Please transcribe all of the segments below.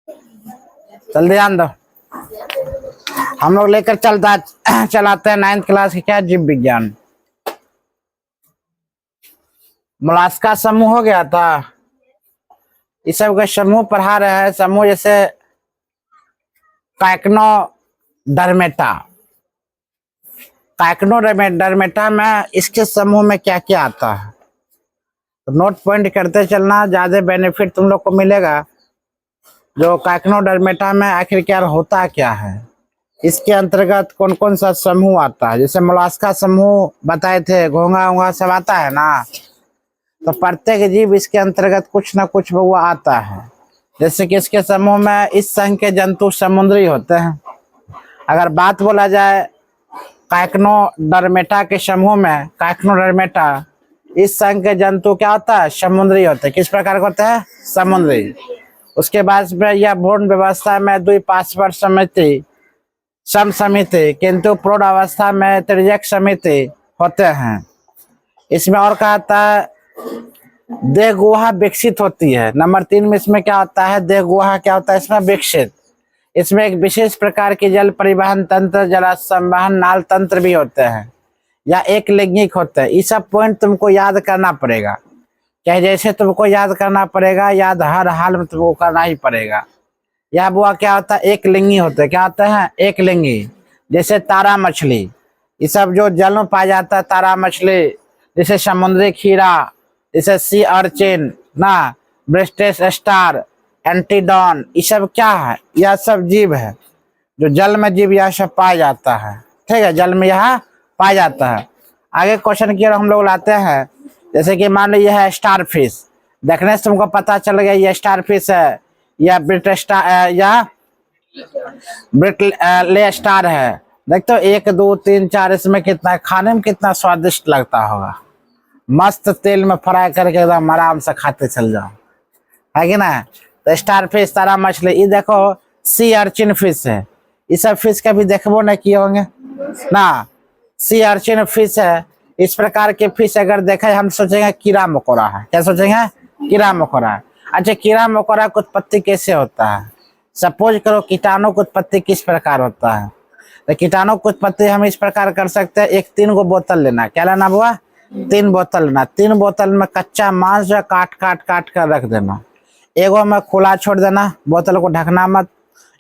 जल्दी ध्यान दो। हम लोग लेकर चलाते हैं 9th क्लास की क्या जीव विज्ञान। मोलास्का समूह हो गया था। इस सब का समूह पढ़ा रहे हैं। समूह जैसे काइक्नोडर्मेटा। काइक्नोडर्मेटा में इसके समूह में क्या क्या आता है तो नोट पॉइंट करते चलना, ज्यादा बेनिफिट तुम लोग को मिलेगा। जो काइक्नोडर्मेटा में आखिर क्या होता क्या है, इसके अंतर्गत कौन कौन सा समूह आता है। जैसे मोलास्का समूह बताए थे, घोंगा वोंगा सब आता है ना, तो प्रत्येक जीव इसके अंतर्गत कुछ ना कुछ वो आता है। जैसे कि इसके समूह में इस संघ के जंतु समुद्री होते हैं। अगर बात बोला जाए काइक्नोडर्मेटा के समूह में, काइक्नोडर्मेटा इस संघ के जंतु क्या होता है, समुद्री होते हैं। किस प्रकार के होते हैं, समुद्री। उसके बाद में यह भ्रूण व्यवस्था में द्विपार्श्व समिति, समसमिति, किंतु प्रौढ़ अवस्था में त्रिज्यक समिति होते हैं। इसमें और कहा था देह गुहा विकसित होती है। नंबर 3 में इसमें क्या होता है, देह गुहा क्या होता है इसमें, विकसित। इसमें एक विशेष प्रकार के जल परिवहन तंत्र, जल संवहन नाल तंत्र भी होते हैं या एक लैंगिक होते हैं। ये सब पॉइंट तुमको याद करना पड़ेगा। क्या जैसे तुमको याद करना पड़ेगा, याद हर हाल में तुमको करना ही पड़ेगा। यह बुआ क्या होता है, एक लिंगी होते हैं। क्या होते हैं, एक लिंगी। जैसे तारा मछली, ये सब जो जल में पाया जाता है, तारा मछली, जैसे समुद्री खीरा, जैसे सी अर्चिन ना, ब्रेस्टेस स्टार, एंटीडॉन, ये सब क्या है, यह सब जीव है जो जल में जीव यह सब पाया जाता है। ठीक है, जल में यह पाया जाता है। आगे क्वेश्चन की ओर हम लोग लाते हैं। जैसे कि मान लो यह है स्टार फिश। देखने से तुमको पता चल गया ये स्टार फिश है या ब्रिटले स्टार है। देखते हो 1 2 3 4, इसमें कितना खाने में कितना स्वादिष्ट लगता होगा। मस्त तेल में फ्राई करके एकदम आराम से खाते चल जाओ, है कि ना। तो स्टार फिश, तारा मछली, ये देखो सी अर्चिन फिश है। ये सब फिश कभी देखबो नहीं किए होंगे ना। सी अर्चिन फिश है। इस प्रकार के फिश अगर देखे हम सोचेंगे कीड़ा मकोड़ा है। क्या सोचेंगे, कीड़ा मकोड़ा है। अच्छा, कीड़ा मकोड़ा की उत्पत्ति कैसे होता है। सपोज करो कीटाणु की उत्पत्ति किस प्रकार होता है। तो कीटाणु की उत्पत्ति हम इस प्रकार कर सकते हैं। 3 गो बोतल लेना। क्या लेना बुआ, 3 बोतल लेना। 3 बोतल में कच्चा मांस जो काट काट काट कर रख देना। एगो में खुला छोड़ देना, बोतल को ढकना मत।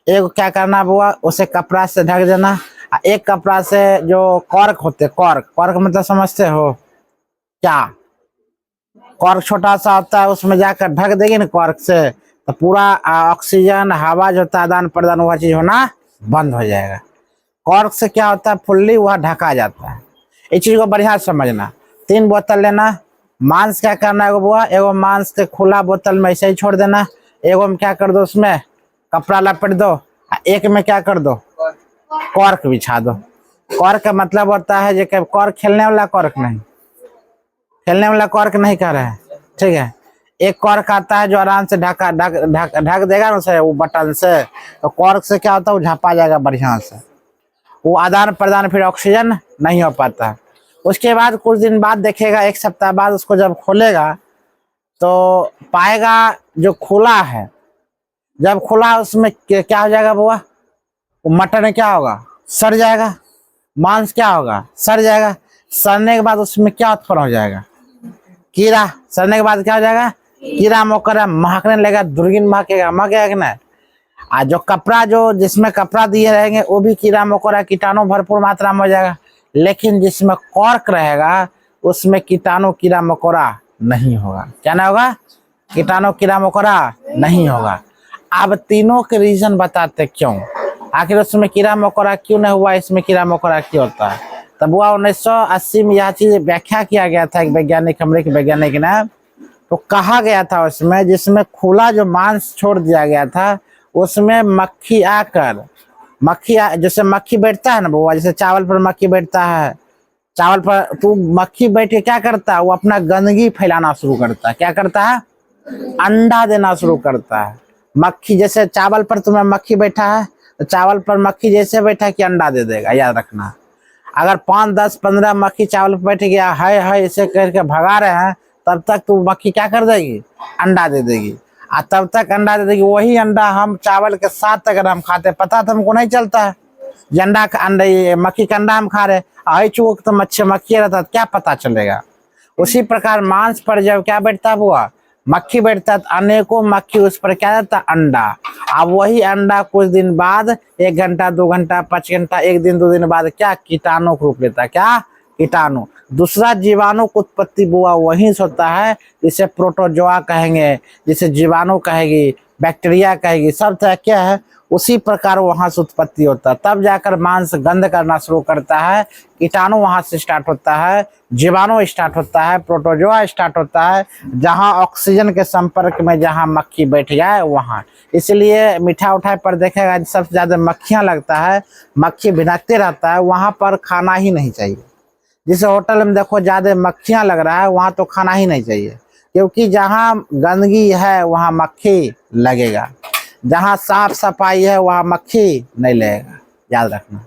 एगो क्या करना बुआ, उसे कपड़ा से ढक देना। एक कपड़ा से जो कॉर्क होते, कॉर्क मतलब समझते हो क्या, कॉर्क छोटा सा होता है, उसमें जाकर ढक देगी ना कॉर्क से, तो पूरा ऑक्सीजन हवा जो होता है आदान प्रदान वह चीज होना बंद हो जाएगा। कॉर्क से क्या होता है, फुल्ली वह ढका जाता है। इस चीज को बढ़िया समझना। 3 बोतल लेना। मांस क्या करना है बुआ, एगो मांस के खुला बोतल में ऐसे ही छोड़ देना। एगो में क्या कर दो, उसमें कपड़ा लपेट दो। एक में क्या कर दो, कॉर्क बिछा दो। कॉर्क का मतलब होता है जो कॉर्क खेलने वाला कॉर्क नहीं, खेलने वाला कॉर्क नहीं कर रहे हैं। ठीक है, एक कॉर्क आता है जो आराम से ढक देगा ना उसे, वो बटन से, तो कॉर्क से क्या होता है, वो झापा जाएगा बढ़िया से। वो आदान प्रदान फिर ऑक्सीजन नहीं हो पाता। उसके बाद कुछ दिन बाद देखेगा, 1 सप्ताह बाद उसको जब खोलेगा तो पाएगा जो खुला है, जब खुला उसमें क्या हो जाएगा बुआ, वो मटन क्या होगा, सड़ जाएगा। मांस क्या होगा, सड़ जाएगा। सड़ने के बाद उसमें क्या उत्पन्न हो जाएगा, कीड़ा। सड़ने के बाद क्या हो जाएगा, कीड़ा मकोड़ा महकने लगेगा, दुर्गंध महकेगा, महकेगा कि नहीं। आज जो कपड़ा, जो जिसमें कपड़ा दिए रहेंगे वो भी कीड़ा मकोड़ा कीटाणु भरपूर मात्रा में हो जाएगा। लेकिन जिसमें कॉर्क रहेगा उसमें कीटाणु कीड़ा मकोड़ा नहीं होगा। क्या नहीं होगा, कीटाणु कीड़ा मकोड़ा नहीं होगा। अब तीनों के रीजन बताते क्यों, आखिर उसमें कीड़ा मकोड़ा क्यों नहीं हुआ, इसमें कीड़ा मकोड़ा क्यों होता है। तब हुआ 1980 में यह चीज व्याख्या किया गया था एक वैज्ञानिक, अमेरिकी वैज्ञानिक ने। तो कहा गया था उसमें, जिसमें खुला जो मांस छोड़ दिया गया था उसमें मक्खी आकर, जैसे मक्खी बैठता है ना बुआ, जैसे चावल पर मक्खी बैठता है, चावल पर तू मक्खी बैठ के क्या करता है, वो अपना गंदगी फैलाना शुरू करता है। क्या करता है, अंडा देना शुरू करता है। मक्खी जैसे चावल पर तुम्हें मक्खी बैठा है, तो चावल पर मक्खी जैसे बैठा कि अंडा दे देगा, याद रखना। अगर 5 10 15 मक्खी चावल पर बैठ गया है ऐसे करके भगा रहे हैं, तब तक तू मक्खी क्या कर देगी, अंडा दे देगी। तब तक अंडा देते कि वही अंडा हम चावल के साथ अगर हम खाते, पता तो हमको नहीं चलता है ये अंडा का अंडा, ये मक्खी का अंडा हम खा रहे, आई चूक तो मक्खी रहता क्या पता चलेगा। उसी प्रकार मांस पर जब क्या बैठता हुआ, मक्खी बैठता है, तो अनेकों मक्खी उस पर क्या रहता, अंडा। अब वही अंडा कुछ दिन बाद, 1 घंटा 2 घंटा 5 घंटा, 1 दिन 2 दिन बाद क्या कीटाणु का रूप लेता है, क्या कीटाणु, दूसरा जीवाणु की उत्पत्ति बुआ वहीं से होता है, जिसे प्रोटोजोआ कहेंगे, जिसे जीवाणु कहेगी, बैक्टीरिया कहेगी, सब तरह क्या है, उसी प्रकार वहां से उत्पत्ति होता है। तब जाकर मांस गंध करना शुरू करता है, कीटाणु वहां से स्टार्ट होता है, जीवाणु स्टार्ट होता है, प्रोटोजोआ स्टार्ट होता है, जहां ऑक्सीजन के संपर्क में जहां मक्खी बैठ जाए वहां। इसलिए मीठा उठाई पर देखेगा सबसे ज्यादा मक्खियां लगता है, मक्खी भिनकते रहता है, वहां पर खाना ही नहीं चाहिए। जिस होटल में देखो ज्यादा मक्खियां लग रहा है वहां तो खाना ही नहीं चाहिए, क्योंकि जहां गंदगी है वहां मक्खी लगेगा, जहां साफ सफाई है वहां मक्खी नहीं लगेगा, याद रखना।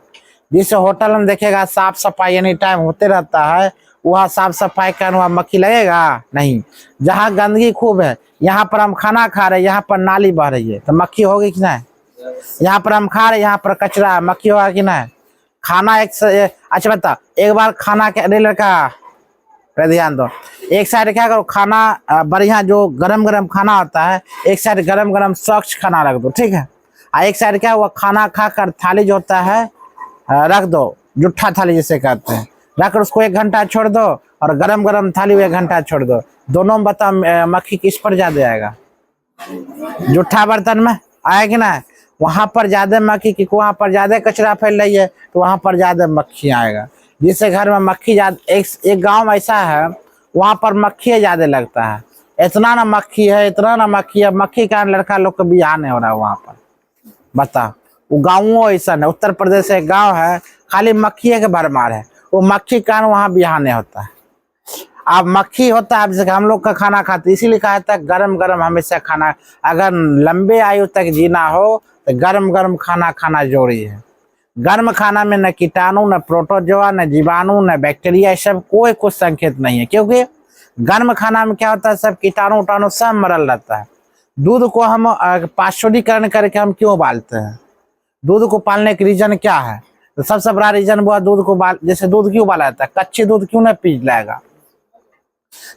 जिस होटल में देखेगा साफ सफाई एनी टाइम होते रहता है, वहाँ साफ सफाई का वहाँ मक्खी लगेगा नहीं। जहाँ गंदगी खूब है, यहाँ पर हम खाना खा रहे हैं, यहाँ पर नाली बह रही है तो मक्खी होगी कि नहीं। यहाँ पर हम खा रहे हैं, यहाँ पर कचरा है, मक्खी होगा कि नहीं। खाना अच्छा बता, एक बार खाना के लड़का ध्यान दो, एक साइड क्या करो, खाना बढ़िया जो गरम गरम खाना होता है, एक साइड गरम गरम स्वच्छ खाना रख दो, ठीक है। और एक साइड क्या हुआ, खाना खाकर थाली जो होता है रख दो, जुट्ठा थाली जिसे कहते हैं, रखकर उसको 1 घंटा छोड़ दो, और गरम गरम थाली 1 घंटा छोड़ दो। दोनों में बता मक्खी किस पर ज्यादा आएगा, जुट्ठा बर्तन में आएगा कि ना। वहां पर ज्यादा मक्खी की, वहां पर ज्यादा कचरा फैल रही है तो वहां पर ज्यादा मक्खी आएगा। जिससे घर में मक्खी ज्यादा, एक गांव ऐसा है वहां पर मक्खी ज्यादा लगता है, इतना ना मक्खी है, इतना ना मक्खी है, मक्खी का लड़का लोग का बियाह नहीं हो रहा है वहां पर, बता। वो गाँव ऐसा है, उत्तर प्रदेश एक गाँव है, खाली मक्खी के भरमार है, वो मक्खी कारण वहाँ बियाह नहीं होता है। अब मक्खी होता है, जैसे हम लोग का खाना खाते, इसीलिए कहा था गरम गरम हमेशा खाना, अगर लंबे आयु तक जीना हो तो गरम गरम खाना खाना जरूरी है। गर्म खाना में न कीटाणु, न प्रोटोजोआ, न जीवाणु, न बैक्टीरिया, सब कोई कुछ संकेत नहीं है, क्योंकि गर्म खाना में क्या होता है, सब कीटाणु उटाणु सब मरल रहता है। दूध को हम पाश्चुरीकरण करके हम क्यों उबालते हैं, दूध को पालने का रीजन क्या है, तो सबसे बड़ा रीजन वो दूध को जैसे दूध क्यों उबाला जाता है, कच्चे दूध क्यों नहीं पी जाएगा,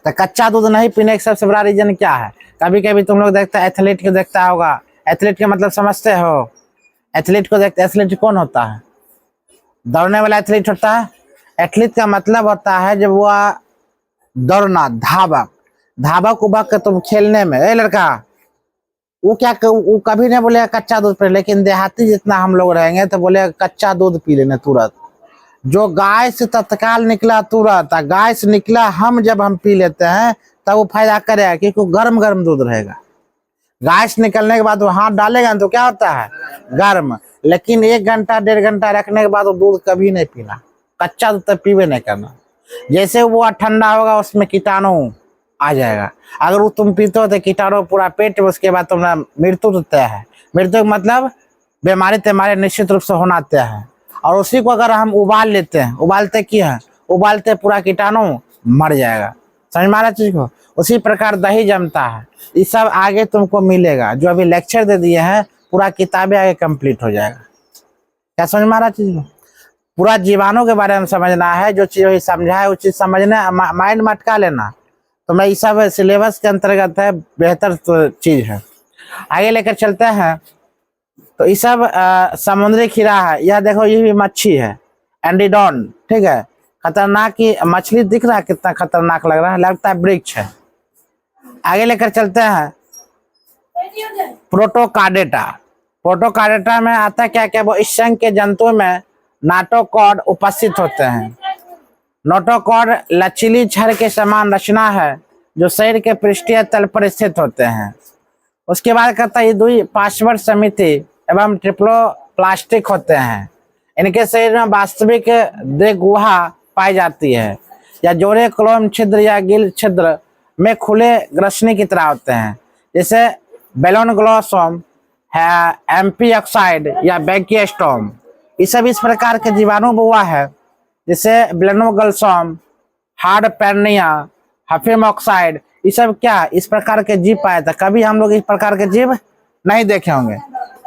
तो कच्चा दूध नहीं पीने का सबसे बड़ा रीजन क्या है। कभी कभी तुम लोग देखते एथलीट को देखता होगा, एथलीट का मतलब समझते हो, एथलीट को देखते, एथलीट कौन होता है, दौड़ने वाला एथलीट होता है। एथलीट का मतलब होता है जब वो दौड़ना, धावक, धावक उबक तुम खेलने में, ए लड़का वो क्या वो कभी नहीं बोलेगा कच्चा दूध पी, लेकिन देहाती जितना हम लोग रहेंगे तो बोलेगा कच्चा दूध पी लेने तुरंत। जो गाय से तत्काल निकला तुरंत, गाय से निकला जब हम पी लेते हैं तब वो फायदा करेगा, क्योंकि गर्म गर्म दूध रहेगा। गाय से निकलने के बाद वो हाथ डालेगा तो क्या होता है, गर्म, लेकिन 1 घंटा 1.5 घंटा रखने के बाद वो दूध कभी नहीं पीना, कच्चा दूध तब पीवे नहीं करना। जैसे वो ठंडा होगा उसमें कीटाणु आ जाएगा, अगर वो तुम पीते हो तो कीटाणु पूरा पेट में, उसके बाद तुम्हारा मृत्यु तो तय है। मृत्यु मतलब बीमारी तुम्हारे निश्चित रूप से होना तय है। और उसी को अगर हम उबाल लेते हैं, उबालते क्या है, उबालते पूरा कीटाणु मर जाएगा, समझ में आ रहा चीज को। उसी प्रकार दही जमता है, ये सब आगे तुमको मिलेगा, जो अभी लेक्चर दे दिए हैं पूरा किताबें आगे कंप्लीट हो जाएगा। क्या समझ में आ रहा चीज को, पूरा जीवाणु के बारे में समझना है, जो चीज समझा है वो चीज समझना, माइंड में अटका लेना। तो मैं ये सब सिलेबस के अंतर्गत है, बेहतर तो चीज है। आगे लेकर चलते हैं, तो ये सब समुद्री खीरा है। यह देखो ये भी मच्छी है, एंडीडॉन, ठीक है, खतरनाक की मछली दिख रहा है, कितना खतरनाक लग रहा है, लगता है वृक्ष है। आगे लेकर चलते हैं, प्रोटोकार्डेटा। प्रोटोकार्डेटा में आता क्या क्या, वो इस संघ के जंतुओं में नाटोकॉड उपस्थित होते हैं। नोटोकॉड लचीली छड़ के समान रचना है, जो शरीर के पृष्ठीय तल पर स्थित होते हैं। उसके बाद कहता है ये 2 पार्श्व समिति एवं ट्रिप्लोप्लास्टिक होते हैं। इनके शरीर में वास्तविक गुहा पाई जाती है, या जोड़े क्लोम छिद्र या गिल छिद्र में खुले ग्रसनी की तरह होते हैं, जैसे बेलोनग्लोसोम है, एम्पी ऑक्साइड या बैकियोस्टोम। ये सब इस प्रकार के जीवाणु बुआ है, जैसे ब्लेनोगल्सोम, हार्ड पेर्निया, हफीम ऑक्साइड, ये सब क्या इस प्रकार के जीव पाया था? कभी हम लोग इस प्रकार के जीव नहीं देखे होंगे।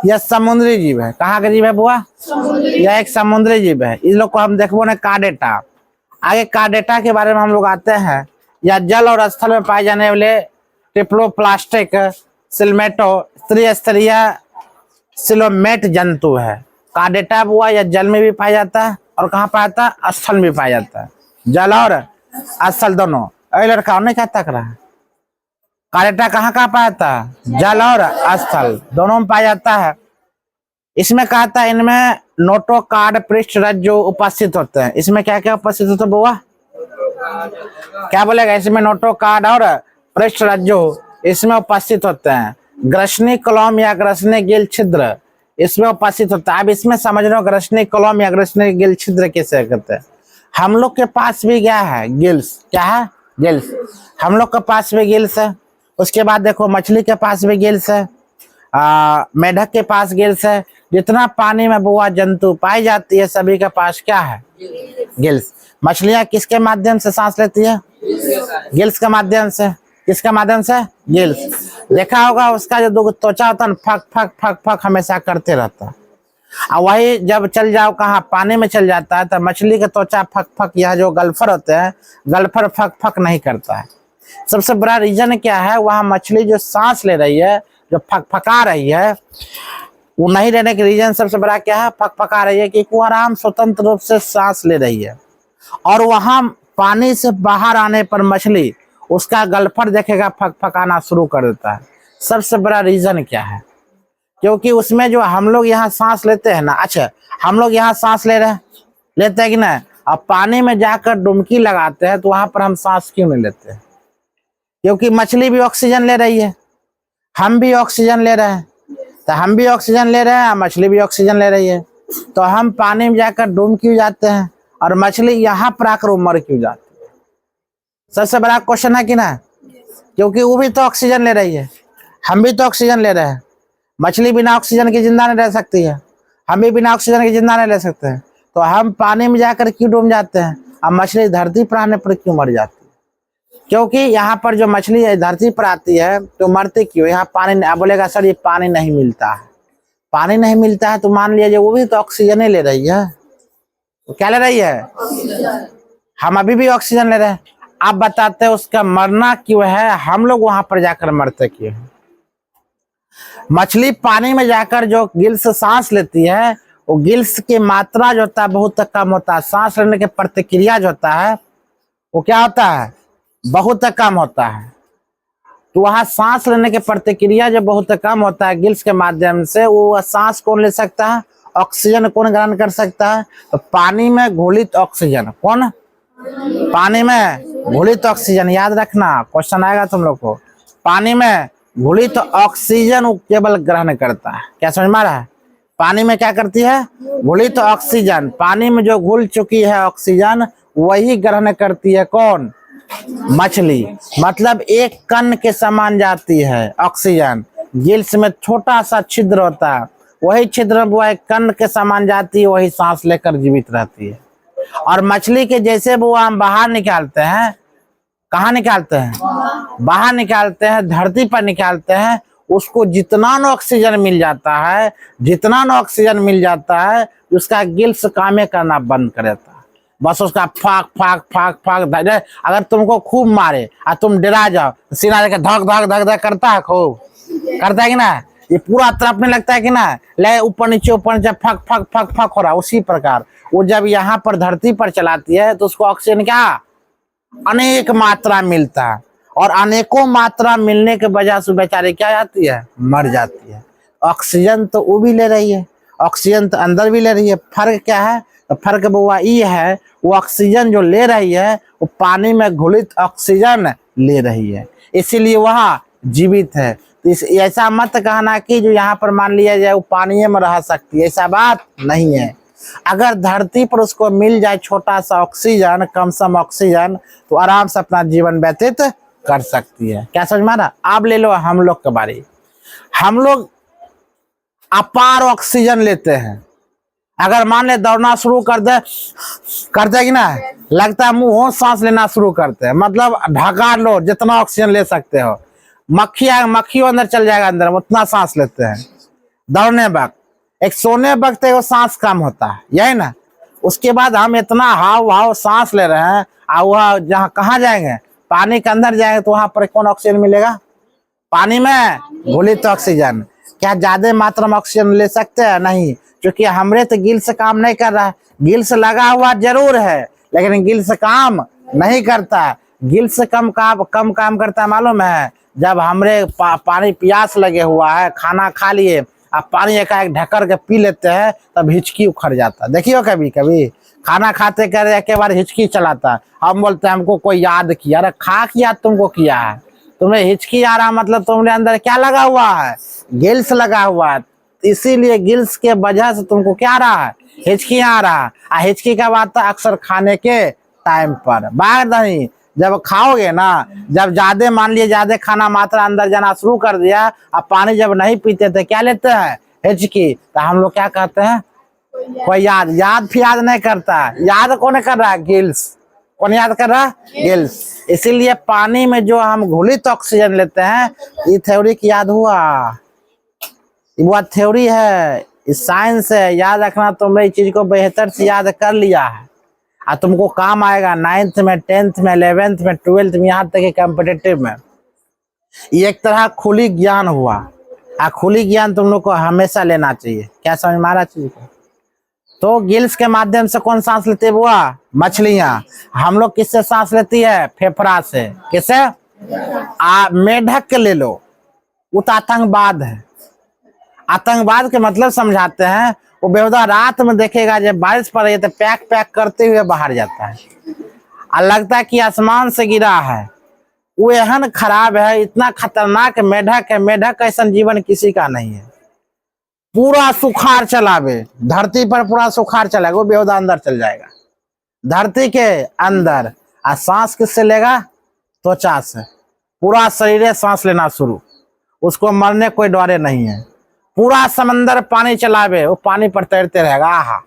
यह समुद्री जीव है। कहाँ का जीव है बुआ? यह एक समुद्री जीव है। इस लोग को हम देखबो ना कार्डेटा। आगे कार्डेटा के बारे में हम लोग आते हैं। यह जल और स्थल में पाए जाने वाले ट्रिप्लोप्लास्टिक सिलमेटो त्रिस्तरीय सिलोमेट जंतु है। कार्डेटा बुआ यह जल में भी पाया जाता है और कहाँ पाया जाता है? स्थल में पाया जाता है। जल और स्थल दोनों। अरे लड़का ने क्या तक रहा है? कार्डेटा कहाँ कहाँ पाया जाता है? जल और स्थल दोनों में पाया जाता है। इसमें कहा था इनमें नोटोकार्ड पृष्ठ रज्जु उपस्थित होते हैं। इसमें क्या क्या उपस्थित होते हैं बुआ? क्या बोलेगा? इसमें नोटोकार्ड और पृष्ठ रज्जु इसमें उपस्थित होते हैं। ग्रसनी कलम या ग्रसनी गिल छिद्र इसमें उपस्थित होता है। अब इसमें समझ रहे हो ग्रसनी कलम या ग्रसनी गिल छिद्र कैसे करते हैं? हम लोग के पास भी क्या है? गिल्स। क्या है? गिल्स। हम लोग के पास भी गिल्स है। उसके बाद देखो मछली के पास भी गिल्स है, मेढक के पास गिल्स है। जितना पानी में बुआ जंतु पाई जाती है सभी के पास क्या है? गिल्स। मछलियां किसके माध्यम से सांस लेती है? गिल्स के माध्यम से। किसके माध्यम से? गिल्स। देखा होगा उसका जो त्वचा होता है फक फक फक फक हमेशा करते रहता है। और वही जब चल जाओ कहाँ पानी में चल जाता है तो मछली का त्वचा फक फक, यह जो गल्फर होते हैं गल्फर फक फक नहीं करता है। सबसे बड़ा रीजन क्या है? वहाँ मछली जो सांस ले रही है, जो फक फका रही है, वो नहीं रहने के रीजन सबसे बड़ा क्या है? फक फका रही है कि वो आराम स्वतंत्र रूप से सांस ले रही है। और वहां पानी से बाहर आने पर मछली उसका गल्फर देखेगा फक फकाना शुरू कर देता है। सबसे बड़ा रीजन क्या है? क्योंकि उसमें जो हम लोग यहाँ सांस लेते हैं ना, अच्छा हम लोग यहाँ सांस लेते हैं कि ना, अब पानी में जाकर डुबकी लगाते हैं तो वहां पर हम सांस क्यों नहीं लेते हैं? क्योंकि मछली भी ऑक्सीजन ले रही है, हम भी ऑक्सीजन ले रहे हैं। तो हम भी ऑक्सीजन ले रहे हैं, मछली भी ऑक्सीजन ले रही है, तो हम पानी में जाकर डूब क्यों जाते हैं और मछली यहाँ पर आकर मर क्यों जाती है? सबसे बड़ा क्वेश्चन है कि ना, क्योंकि वो भी तो ऑक्सीजन ले रही है, हम भी तो ऑक्सीजन ले रहे हैं। मछली बिना ऑक्सीजन के जिंदा नहीं रह सकती है, हम भी बिना ऑक्सीजन के जिंदा नहीं रह सकते हैं। तो हम पानी में जाकर क्यों डूब जाते हैं और मछली धरती पर आने पर क्यों मर जाती है? क्योंकि यहाँ पर जो मछली धरती पर आती है तो मरते क्यों? यहाँ पानी बोलेगा सर ये पानी नहीं मिलता है। पानी नहीं मिलता है तो मान लीजिए वो भी तो ऑक्सीजन ही ले रही है। तो क्या ले रही है? हम अभी भी ऑक्सीजन ले रहे हैं। आप बताते हैं उसका मरना क्यों है, हम लोग वहां पर जाकर मरते क्यों है? मछली पानी में जाकर जो गिल्स सांस लेती है, वो गिल्स की मात्रा जो होता है बहुत कम होता है। सांस लेने की प्रतिक्रिया जो होता है वो क्या होता है? बहुत कम होता है। तो वहां सांस लेने की प्रतिक्रिया जो बहुत कम होता है गिल्स के माध्यम से, वो सांस कौन ले सकता है? ऑक्सीजन कौन ग्रहण कर सकता है? तो पानी में घुलित ऑक्सीजन। कौन? पानी में घुलित ऑक्सीजन। याद रखना क्वेश्चन आएगा तुम लोग को। पानी में घुलित ऑक्सीजन वो केवल ग्रहण करता है। क्या समझ में आ रहा है? पानी में क्या करती है? घुलित ऑक्सीजन। पानी में जो घुल चुकी है ऑक्सीजन वही ग्रहण करती है। कौन? मछली। मतलब एक कण के समान जाती है ऑक्सीजन। गिल्स में छोटा सा छिद्र होता है, वही छिद्र वो एक कण के समान जाती है, वही सांस लेकर जीवित रहती है। और मछली के जैसे वो हम बाहर निकालते हैं, कहाँ निकालते हैं? बाहर निकालते हैं, धरती पर निकालते हैं। उसको जितना न ऑक्सीजन मिल जाता है, जितना न ऑक्सीजन मिल जाता है, उसका गिल्स कामे करना बंद कर देता है। बस उसका फाक फाक फाक फाक। अगर तुमको खूब मारे और तुम डरा जाओ, सीना लेकर धक धक धक धक करता है, खूब करता है कि ना, ये पूरा तड़पने लगता है कि ना, ले ऊपर नीचे फक फक फक फक हो रहा। उसी प्रकार वो जब यहाँ पर धरती पर चलाती है तो उसको ऑक्सीजन क्या अनेक मात्रा मिलता है, और अनेकों मात्रा मिलने के वजह से बेचारे क्या जाती है? मर जाती है। ऑक्सीजन तो वो भी ले रही है, ऑक्सीजन तो अंदर भी ले रही है। फर्क क्या है? तो फर्क वो ये है, वो ऑक्सीजन जो ले रही है वो पानी में घुलित ऑक्सीजन ले रही है, इसीलिए वह जीवित है। तो ऐसा मत कहना कि जो यहाँ पर मान लिया जाए वो पानी में रह सकती है, ऐसा बात नहीं है। अगर धरती पर उसको मिल जाए छोटा सा ऑक्सीजन, कम सम ऑक्सीजन, तो आराम से अपना जीवन व्यतीत कर सकती है। क्या समझ में आ रहा? आप ले लो हम लोग के बारे। हम लोग अपार ऑक्सीजन लेते हैं, अगर मान ले दौड़ना शुरू कर देगी ना, लगता है मुंह सांस लेना शुरू करते हैं, मतलब ढका लो जितना ऑक्सीजन ले सकते हो। मक्खी अंदर चल जाएगा, अंदर उतना सांस लेते हैं दौड़ने वक्त। एक सोने वक्त वो सांस कम होता है, यही ना। उसके बाद हम इतना हाव सांस ले रहे हैं, और वह जहाँ कहाँ जाएंगे, पानी के अंदर जाएंगे तो वहां पर कौन ऑक्सीजन मिलेगा? पानी में घुलित ऑक्सीजन। क्या ज्यादा मात्रा में ऑक्सीजन ले सकते हैं? नहीं, क्योंकि हमरे तो गिल्स काम नहीं कर रहा है। गिल्स लगा हुआ जरूर है, लेकिन गिल्स काम नहीं करता। गिल्स कम काम करता है मालूम है? जब हमरे पानी प्यास लगे हुआ है, खाना खा लिए, अब पानी एकाएक ढकर के पी लेते हैं, तब हिचकी उखड़ जाता। देखियो कभी कभी खाना खाते कर एक बार हिचकी चलाता, हम बोलते हैं हमको कोई याद किया। अरे खा किया तुमको किया है, तुम्हें हिचकी आ रहा, मतलब तुम्हारे अंदर क्या लगा हुआ है? गिल्स लगा हुआ है। इसीलिए गिल्स के वजह से तुमको क्या आ रहा है? हिचकी आ रहा है। हिचकी कब आता है? अक्सर खाने के टाइम पर, बाद नहीं। जब खाओगे ना, जब ज्यादा मान लिए ज्यादा खाना मात्रा अंदर जाना शुरू कर दिया, अब पानी जब नहीं पीते थे क्या लेते हैं? हिचकी। तो हम लोग क्या कहते हैं? कोई याद फिर याद नहीं करता। याद कौन कर रहा है? गिल्स। कौन याद कर रहा है? गिल्स। इसीलिए पानी में जो हम घुलित ऑक्सीजन लेते हैं, ये थ्योरी की याद हुआ? वो थ्योरी है, साइंस है। याद रखना, तुमने इस चीज को बेहतर से याद कर लिया है और तुमको काम आएगा 9th में, 10th में, 11th में, 12th में, यहाँ तक कि कॉम्पिटिटिव में। ये एक तरह खुली ज्ञान हुआ। खुली ज्ञान तुम लोग को हमेशा लेना चाहिए। क्या समझ में आ रहा चीज को? तो गिल्स के माध्यम से कौन सांस लेती है बुआ? मछलियां। हम लोग किससे सांस लेती है? फेफड़ा से। किससे? मेढक के ले लो, वो तो आतंकवाद है। आतंकवाद के मतलब समझाते हैं। वो बेहुदा रात में देखेगा जब बारिश पड़ रही है तो पैक करते हुए बाहर जाता है, और लगता है कि आसमान से गिरा है। वो एहन खराब है, इतना खतरनाक मेढक है। मेढक ऐसा जीवन किसी का नहीं है। पूरा सुखार चलावे धरती पर, पूरा सुखार चलाएगा, वो बेहुदा अंदर चल जाएगा धरती के अंदर। और सांस किससे लेगा? त्वचा से। पूरा शरीर सांस लेना शुरू, उसको मरने कोई डरे नहीं है। पूरा समंदर पानी चलावे, वो पानी पर तैरते रहेगा। आहा,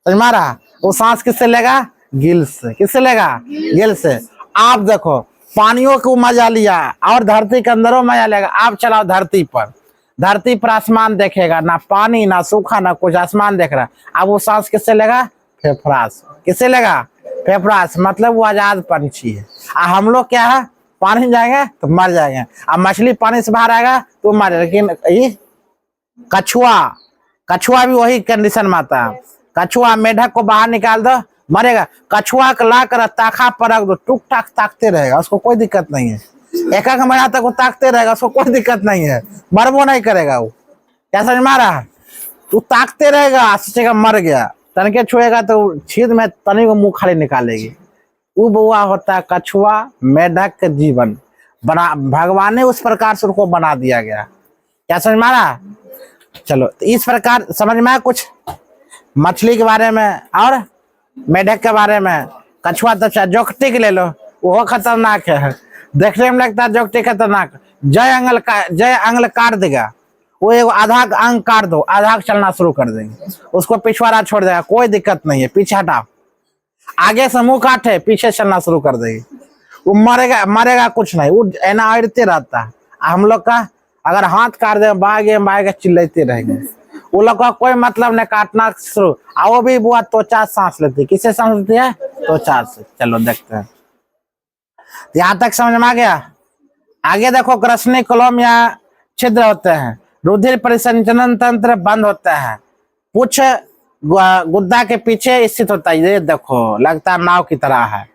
समझ में आ रहा? वो सांस किससे लेगा? गिल्स से। किससे लेगा? गिल्स से। आप देखो, पानियों को मजा लिया और धरती के अंदरों मजा लेगा। आप चलाओ धरती पर, धरती पर आसमान देखेगा, ना पानी ना सूखा ना कुछ, आसमान देख रहा। अब वो सांस किससे लेगा? फेफड़ा से। किससे लेगा? फेफड़ा से। मतलब वो आजाद पंछी है। हम लोग क्या है? पानी में जाएंगे तो मर जाएंगे। अब मछली पानी से बाहर आएगा तो मर जाएगा। लेकिन कछुआ भी वही कंडीशन में आता है। कछुआ मेढक को बाहर निकाल दो, मरेगा। कछुआ को ला कर ताखा पर रख दो, टुक टाक ताकते रहेगा, उसको कोई दिक्कत नहीं है। एक महीना तक वो ताकते रहेगा, उसको कोई दिक्कत नहीं है, मरबो नहीं करेगा वो। क्या समझ में आ रहा है? तू ताकते रहेगा, सोचेगा मर गया, तनके छुएगा तो छीद में तनी को मुंह खाली निकालेगी। वो बुआ होता है कछुआ मेढक का जीवन बना, भगवान ने उस प्रकार से उनको बना दिया गया। क्या समझ में आ रहा? चलो, तो इस प्रकार समझ में आया कुछ मछली के बारे में और मेढक के बारे में। कछुआ तो जोकटिक ले लो, वो खतरनाक है, देखने में लगता है जोकटिक खतरनाक। जय अंगल काट देगा, वो एक आधा अंग काट दो, आधा चलना शुरू कर देंगे, उसको पिछवाड़ा छोड़ देगा, कोई दिक्कत नहीं है, पीछे हटाओ। आगे से मुंह काटे, पीछे चलना शुरू कर देगी। वो मरेगा कुछ नहीं, वो एना अड़ते रहता है। हम लोग का अगर हाथ काट दे, बागे चिल्लाते रहेंगे। वो लोग का कोई मतलब नहीं, काटना शुरू। वो भी बुआ त्वचा सांस लेती है। किससे सांस लेती है? त्वचा से। चलो देखते हैं, यहाँ तक समझ में आ गया। आगे देखो, ग्रसनी कॉलम या छिद्र होते हैं, रुधिर परिसंचरण तंत्र बंद होता है, पुच्छ गुद्दा के पीछे स्थित होता है। ये देखो, लगता है नाव की तरह है।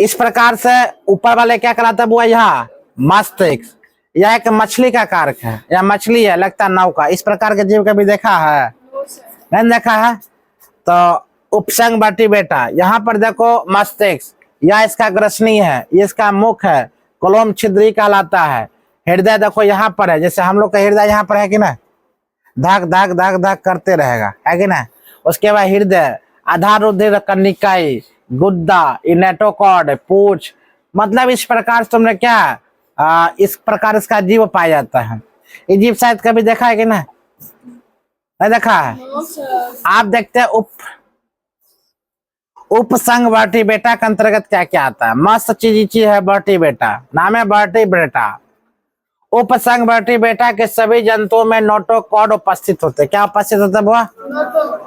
इस प्रकार से ऊपर वाले क्या कराता है बुआ? यहाँ मस्तिष्क। यह एक मछली का कारक है, या मछली है, लगता है नाव का। इस प्रकार के जीव कभी देखा है? नहीं देखा है? तो उपसंग बाटी बेटा, यहाँ पर देखो मस्तिष्क, यह इसका ग्रसनी है, ये इसका मुख है, कोलोम छिद्री कहलाता है। हृदय देखो यहाँ पर है, जैसे हम लोग का हृदय यहाँ पर है कि ना, धक धक धक धक करते रहेगा, है कि ना। उसके बाद हृदय, आधार रुधिर कनिकाई, गुद्दा, इनेटोकॉर्ड, पूछ। मतलब इस प्रकार से तुमने क्या इस प्रकार इसका जीव पाया जाता है। ये जीव शायद कभी देखा है कि ना? नहीं देखा है? आप देखते हैं उपसंग बेटा के अंतर्गत क्या क्या आता है? मस्त चीज है बेटा, नाम है बेटा। उपसंग बेटा के सभी जंतुओं में नोटोकॉड उपस्थित होते हैं। क्या उपस्थित होते हैं बुआ?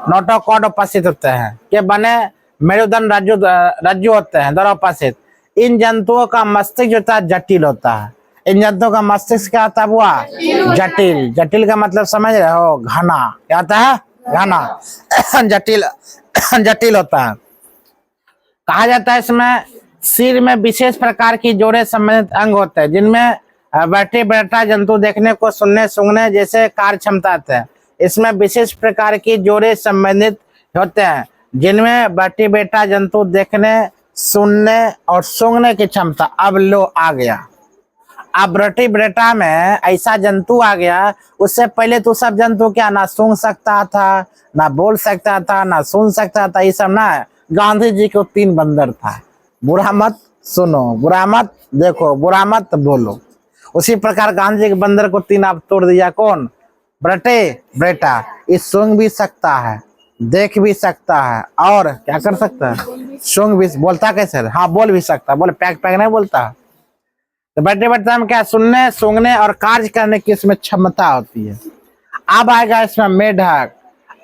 नोटोकॉड उपस्थित होते हैं के बने मेरुदंड रज्जु होते हैं दोनों उपस्थित। इन जंतुओं का मस्तिष्क जो होता है जटिल होता है। इन जंतुओं का मस्तिष्क क्या होता है बुआ? जटिल। जटिल का मतलब समझ रहे हो? घना। क्या होता है? घना। जटिल जटिल होता है। कहा जाता है इसमें सिर में विशेष प्रकार की जोड़े संबंधित अंग होते हैं जिनमें बेटा जंतु देखने को सुनने सूंघने जैसे कार्य क्षमता है। इसमें विशेष प्रकार की जोड़े संबंधित होते हैं जिनमें बेटा जंतु देखने सुनने और सूंघने की क्षमता। अब लो आ गया, अब बेटा में ऐसा जंतु आ गया। उससे पहले तो सब जंतु क्या ना सूंघ सकता था, ना बोल सकता था, ना सुन सकता था, ये सब ना। गांधी जी को 3 बंदर था, बुरा मत सुनो, बुरा मत देखो, बुरा मत बोलो। उसी प्रकार गांधी जी के बंदर को 3 आप तोड़ दिया। कौन? बेटा। ये सूंघ भी सकता है, देख भी सकता है और क्या कर सकता है? सूंघ भी। बोलता कैसे? हाँ बोल भी सकता। बोले पैक पैक नहीं बोलता। तो बेटा में क्या? सुनने सूंघने और कार्य करने की इसमें क्षमता होती है। अब आएगा इसमें मेढक,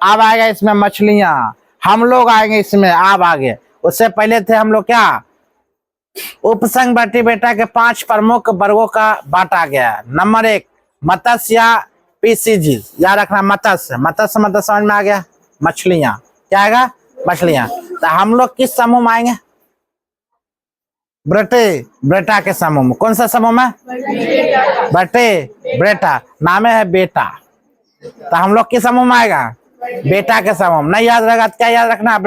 अब आएगा इसमें मछलियां, हम लोग आएंगे इसमें। अब आगे उससे पहले थे हम लोग क्या? उपसंग बेटा के 5 प्रमुख वर्गों का बांटा गया। नंबर 1 मत्स्य या पीसीजी, याद रखना मत्स्य। मत्स्य मतलब समझ में आ गया? मछलियां। क्या आएगा? मछलियां। तो हम लोग किस समूह में आएंगे? बेटा के समूह में। कौन सा समूह में? बेटा। नाम है बेटा, तो हम लोग किस समूह में आएगा? बेटा के समूह में। नहीं याद रहेगा तो क्या याद रखना?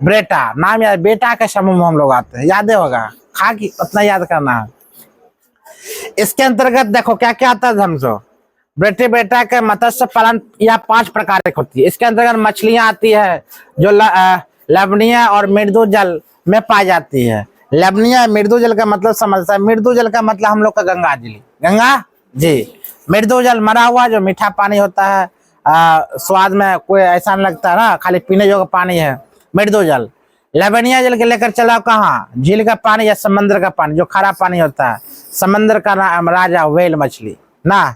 बेटा नाम याद। बेटा के समूह में हम लोग आते हैं, याद होगा। खा की उतना याद करना है। इसके अंतर्गत देखो क्या क्या आता है हमको। बेटा के मत्स्य पालन या 5 प्रकार की होती है। इसके अंतर्गत मछलियां आती है जो लवणीय और मृदु जल में पाई जाती है। लवणीय मृदु जल का मतलब समझता है? मृदु जल का मतलब हम लोग का गंगा जी। मृदु जल मरा हुआ जो मीठा पानी होता है, स्वाद में कोई ऐसा नहीं लगता है ना, खाली पीने योग्य पानी है मृदु जल। लवणीय जल के लेकर चलाओ कहाँ? झील का पानी या समंदर का पानी जो खारा पानी होता है। समंदर का राजा व्हेल मछली ना,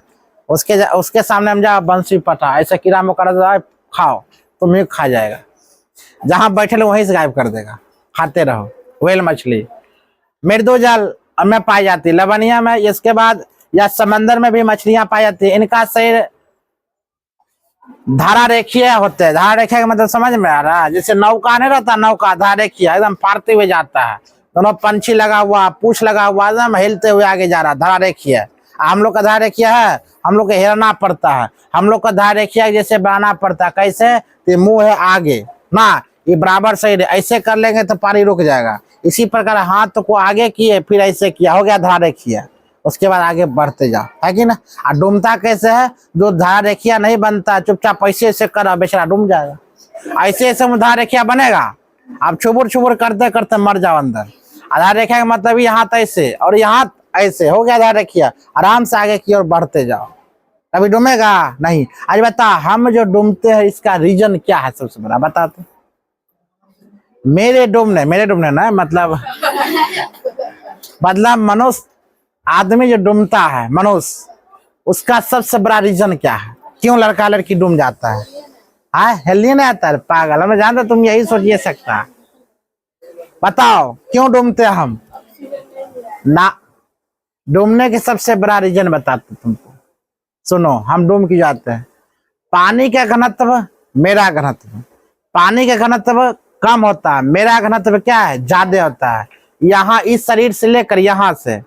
उसके सामने हम जाओ बंसी पटा ऐसा कीड़ा मकोड़ा खाओ तो मुंह खा जाएगा, जहां बैठे वहीं से गायब कर देगा। खाते रहो। व्हेल मछली मृदु जल में पाई जाती है, लवणीय में। इसके बाद या समंदर में भी मछलियां पाई जाती है। इनका शरीर धारा रेखीय होते हैं। धारा रेखीय का मतलब समझ में आ रहा है? जैसे नौका नहीं रहता, नौका धारा रेखीय एकदम फाड़ते हुए जाता है। दोनों पंछी लगा हुआ, पूछ लगा हुआ, एकदम हिलते हुए आगे जा रहा है। धारा रेखीय। हम लोग का धारा रेखीय है, हम लोग को हिलना पड़ता है। हम लोग का धारा रेखीय जैसे बनाना पड़ता है। कैसे? तो मुंह है आगे ना, ये बराबर सही है। ऐसे कर लेंगे तो पानी रुक जाएगा। इसी प्रकार हाथ को आगे किए फिर ऐसे किया, हो गया धारा रेखीय। उसके बाद आगे बढ़ते जाओ, है कि ना। और डूमता कैसे है? जो धारा रेखिया नहीं बनता, चुपचाप ऐसे ऐसे कर, बेचारा डूम जाएगा। ऐसे ऐसे धारा रेखिया बनेगा, आप छुबुर छुबुर करते करते मर जाओ अंदर। धारा रेखिया का मतलब यहाँ ऐसे और यहाँ ऐसे, हो गया धारा रेखिया। आराम से आगे की ओर बढ़ते जाओ, कभी डूमेगा नहीं। आज बता, हम जो डूमते हैं इसका रीजन क्या है? सबसे बड़ा बताते। मेरे डूबने ना मतलब मनुष्य आदमी जो डूमता है, मनुष्य, उसका सबसे बड़ा रीजन क्या है? क्यों लड़का लड़की डूम जाता है? हेल्दी नहीं आता है पागल, हमें जानते तुम यही सोचिए सकता। बताओ क्यों डूमते हम ना? डूमने के सबसे बड़ा रीजन बताते तुमको। सुनो, हम डूम क्यों जाते हैं? पानी का घनत्व, मेरा घनत्व। पानी का घनत्व कम होता है, मेरा घनत्व क्या है? ज्यादा होता है। यहाँ इस शरीर से लेकर यहाँ से